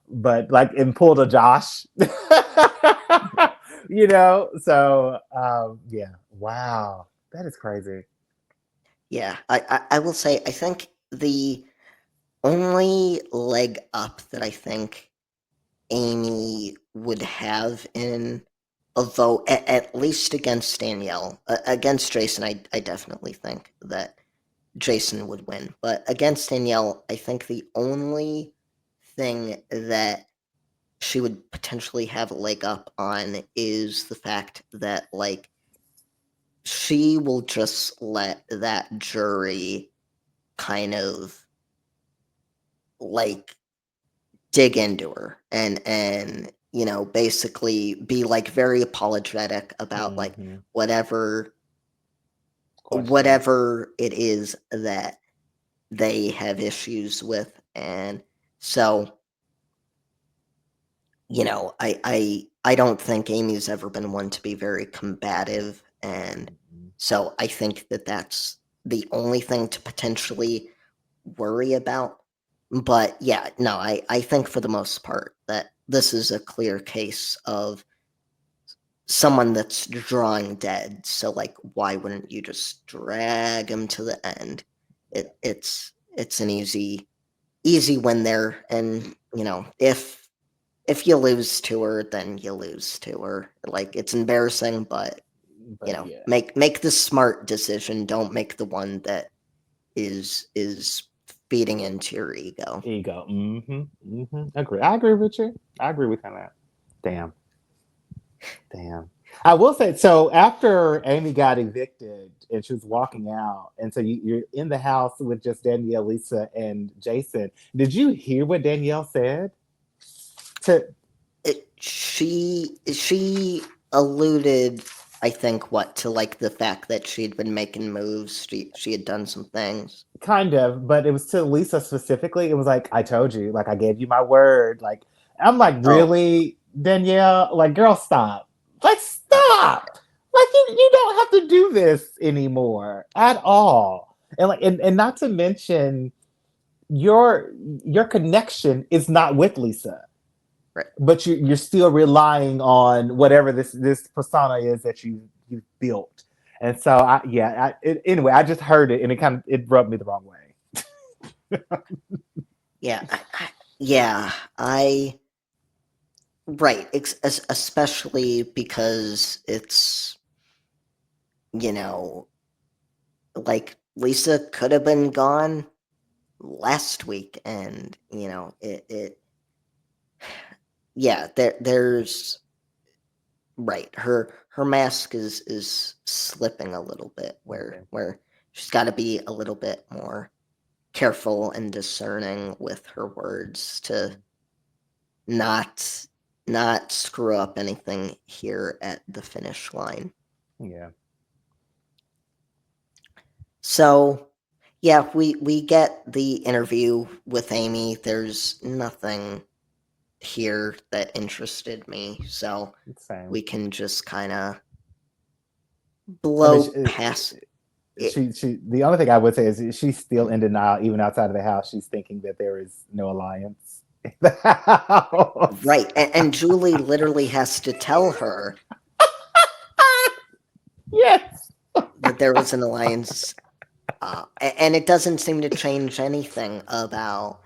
But like and pulled a Josh, So yeah, wow, that is crazy. yeah. I will say, I think the only leg up that I think Amy would have in a vote, at least against Danielle. Against Jason, I definitely think that Jason would win. But against Danielle, I think the only thing that she would potentially have a leg up on is the fact that, like, she will just let that jury kind of, like, dig into her, and basically be like very apologetic about, like, Mm-hmm. whatever Questions. whatever it is that they have issues with. And so, I don't think Amy's ever been one to be very combative, and Mm-hmm. so I think that that's the only thing to potentially worry about. But yeah, no, I think for the most part that this is a clear case of someone that's drawing dead. So, like, why wouldn't you just drag him to the end? It's an easy win there. And if you lose to her, then you lose to her. Like, it's embarrassing, but But yeah, make the smart decision. Don't make the one that is feeding into your ego. ego. Mm-hmm. Mm-hmm. Agree. I agree with you. I agree with that. Damn. Damn. I will say so. After Amy got evicted and she was walking out, and so you're in the house with just Danielle, Lisa, and Jason. Did you hear what Danielle said? To She alluded, I think, what to like the fact that she'd been making moves. She had done some things. kind of, but it was to Lisa specifically. It was like, I told you, like I gave you my word. Like I'm like, Oh, really, Danielle? Like, girl, stop. Like, uh, stop. Like you don't have to do this anymore at all. And like and not to mention your your connection is not with Lisa, right. but you're still relying on whatever this persona is that you built. And so anyway, I just heard it and it rubbed me the wrong way. Yeah, yeah. I right. Especially because it's you know like Lisa could have been gone last week, and it. Yeah, there's right. Her mask is slipping a little bit, Okay. where she's got to be a little bit more careful and discerning with her words to not not screw up anything here at the finish line. Yeah. So, yeah, we get the interview with Amy. There's nothing here that interested me, so Same. we can just kind of I mean, blow past it. she the only thing I would say is she's still in denial, even outside of the house. She's thinking that there is no alliance in the house. Right, and Julie literally has to tell her Yes. that there was an alliance, and it doesn't seem to change anything about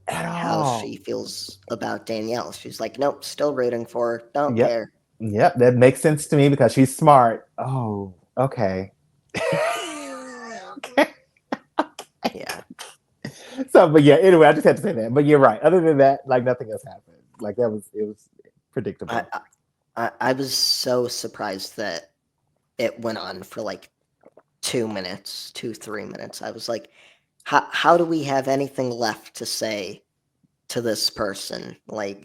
At how she all. feels about Danielle. She's like, nope, still rooting for her. Don't Yep. care. Yep. That makes sense to me because she's smart. Oh, okay. Okay. Yeah, So, but yeah, anyway, I just had to say that. But you're right. Other than that, like nothing else happened. Like it was I predictable. I was so surprised that it went on for like 2 minutes, 3 minutes. I was like, how do we have anything left to say to this person? Like,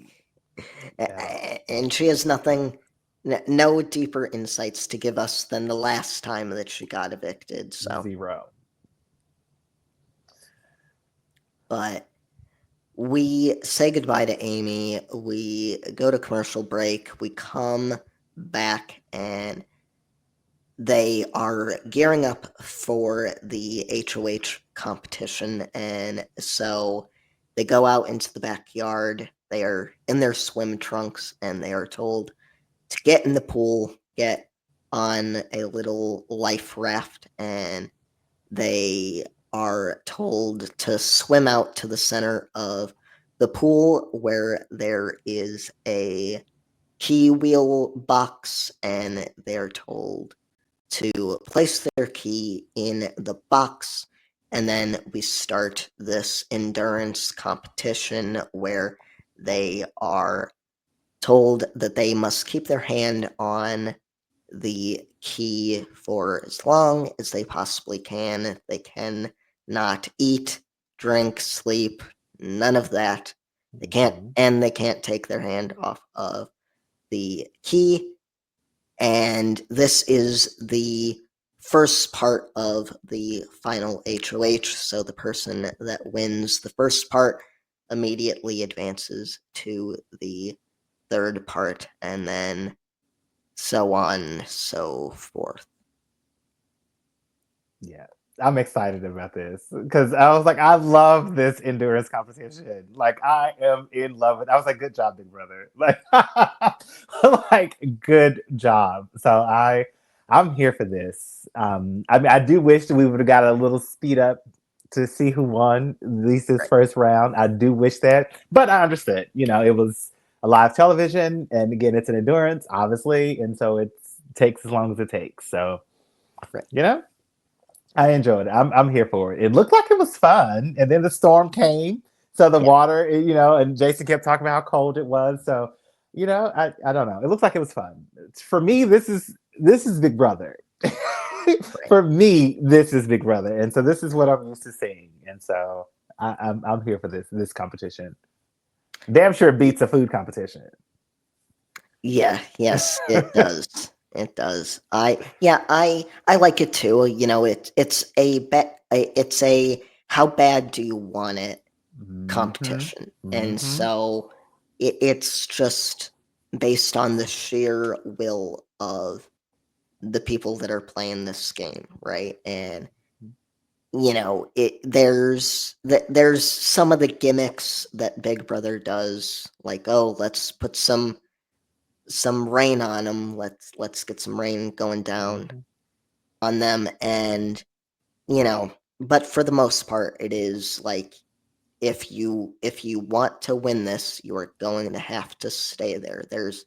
At all. and she has nothing, no deeper insights to give us than the last time that she got evicted. So, Zero. but we say goodbye to Amy. We go to commercial break. We come back and they are gearing up for the HOH competition. And so they go out into the backyard. They are in their swim trunks and they are told to get in the pool, get on a little life raft, and they are told to swim out to the center of the pool where there is a key wheel box, and they're told to place their key in the box. And then we start this endurance competition where they are told that they must keep their hand on the key for as long as they possibly can. They can not eat, drink, sleep, none of that. They can't, Mhm. and they can't take their hand off of the key. And this is the first part of the final HOH. So the person that wins the first part immediately advances to the third part, and then so on, so forth. Yeah. I'm excited about this because I was like, I love this endurance competition. Like, I am in love with. I was like, good job, big brother. Like, like good job. So I'm here for this. I mean, I do wish that we would have got a little speed up to see who won at least this Right, first round. I do wish that, but I understood. You know, it was a live television, and again, it's an endurance, obviously, and so it takes as long as it takes. So right. you know, I enjoyed it. I'm here for it. It looked like it was fun, and then the storm came, so the Yeah, water, you know, and Jason kept talking about how cold it was. So I don't know. It looks like it was fun. For me, this is Big Brother. Right. For me, this is Big Brother, and so this is what I'm used to seeing, and so I'm here for this competition. Damn sure it beats a food competition. Yeah, yes, it does. It does. I like it too. It's a how bad do you want it Hmm. competition. And Hmm. so it's just based on the sheer will of the people that are playing this game, right? And there's some of the gimmicks that Big Brother does, like, oh, let's put some rain on them. Let's get some rain going down Hmm. on them, and but for the most part, it is like if you want to win this, you are going to have to stay there. There's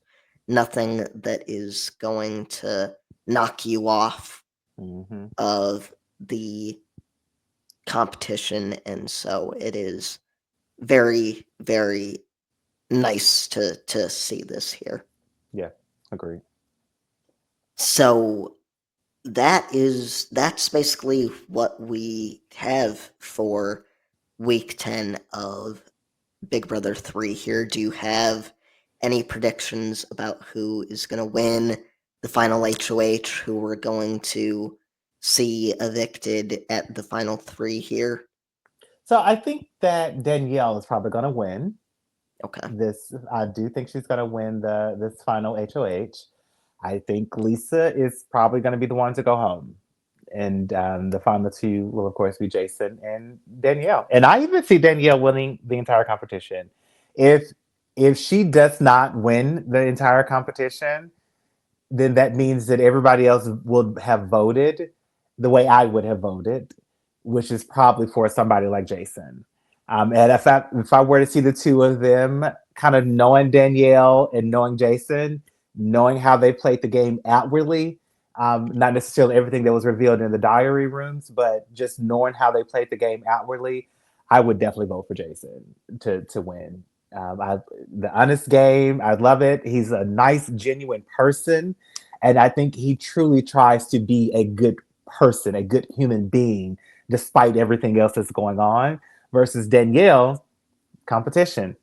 nothing that is going to knock you off Hmm. of the competition, and so it is very, very nice to see this here. Yeah, agreed. So that's basically what we have for week 10 of Big Brother 3 here. Do you have any predictions about who is going to win the final HOH, who we're going to see evicted at the final 3 here? So I think that Danielle is probably going to win Okay. this. I do think she's going to win the this final HOH. I think Lisa is probably going to be the one to go home. And the final two will, of course, be Jason and Danielle. And I even see Danielle winning the entire competition. If if she does not win the entire competition, then that means that everybody else will have voted the way I would have voted, which is probably for somebody like Jason. And if I were to see the two of them, kind of knowing Danielle and knowing Jason, knowing how they played the game outwardly, not necessarily everything that was revealed in the diary rooms, but just knowing how they played the game outwardly, I would definitely vote for Jason to win. The honest game, I love it. He's a nice, genuine person, and I think he truly tries to be a good person, a good human being, despite everything else that's going on. Versus Danielle, competition.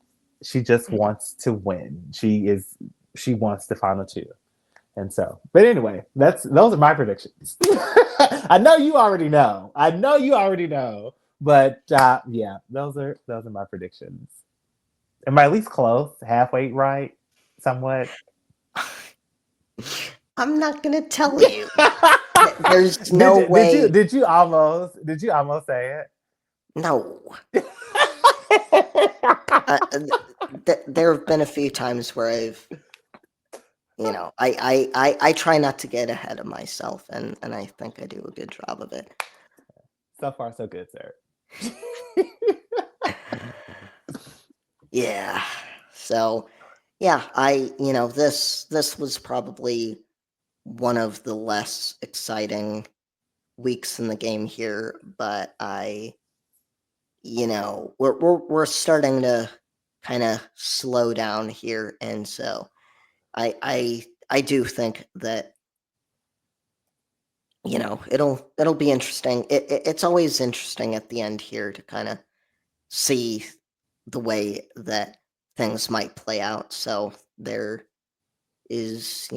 She just wants to win. She wants the final two. And so, but anyway, that's those are my predictions. I know you already know. I know you already know. But yeah, those are my predictions. Am I at least close? Halfway right? Somewhat. I'm not going to tell you. There's did no you did you way. did you almost say No. it? Uh, there have been a few times where I try not to get ahead of myself, and I think I do a good job of it. So far, so good, sir. Yeah. So, yeah, this was probably one of the less exciting weeks in the game here, but we're starting to kind of slow down here, and so I do think that it'll be interesting. It's always interesting at the end here to kind of see the way that things might play out. So there's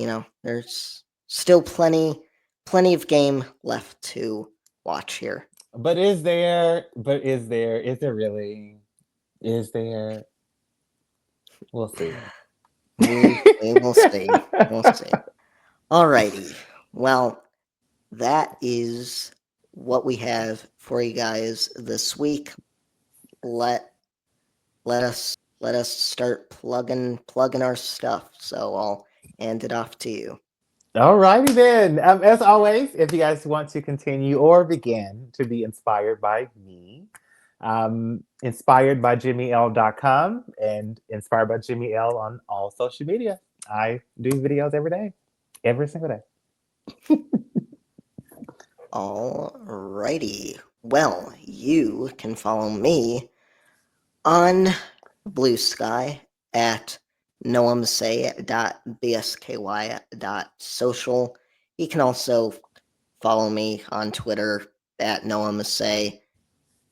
still plenty of game left to watch here. But is there? But is there? Is there really? Is there? We'll see. We will see. We'll see. Alrighty. Well, that is what we have for you guys this week. Let let us start plugging our stuff. So I'll hand it off to you. Alrighty then. As always, if you guys want to continue or begin to be inspired by me, inspired by jimmyl.com and inspired by Jimmy L on all social media. I do videos every day, every single day. Alrighty. Well, you can follow me on Blue Sky at noamsay.bsky.social. You can also follow me on Twitter at noamsay.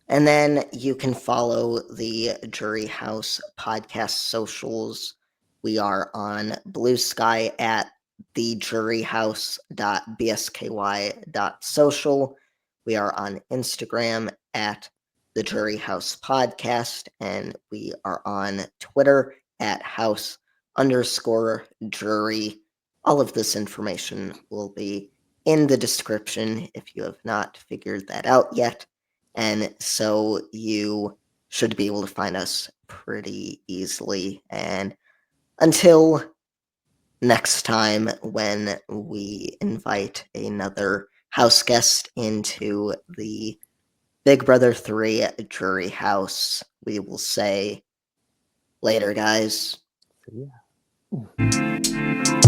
And then you can follow the Jury House podcast socials. We are on Blue Sky at thejuryhouse.bsky.social. We are on Instagram at the Jury House Podcast, and we are on Twitter at house underscore jury. All of this information will be in the description if you have not figured that out yet. And so you should be able to find us pretty easily. And until next time, when we invite another house guest into the Big Brother 3 jury house, we will say later, guys. So, yeah.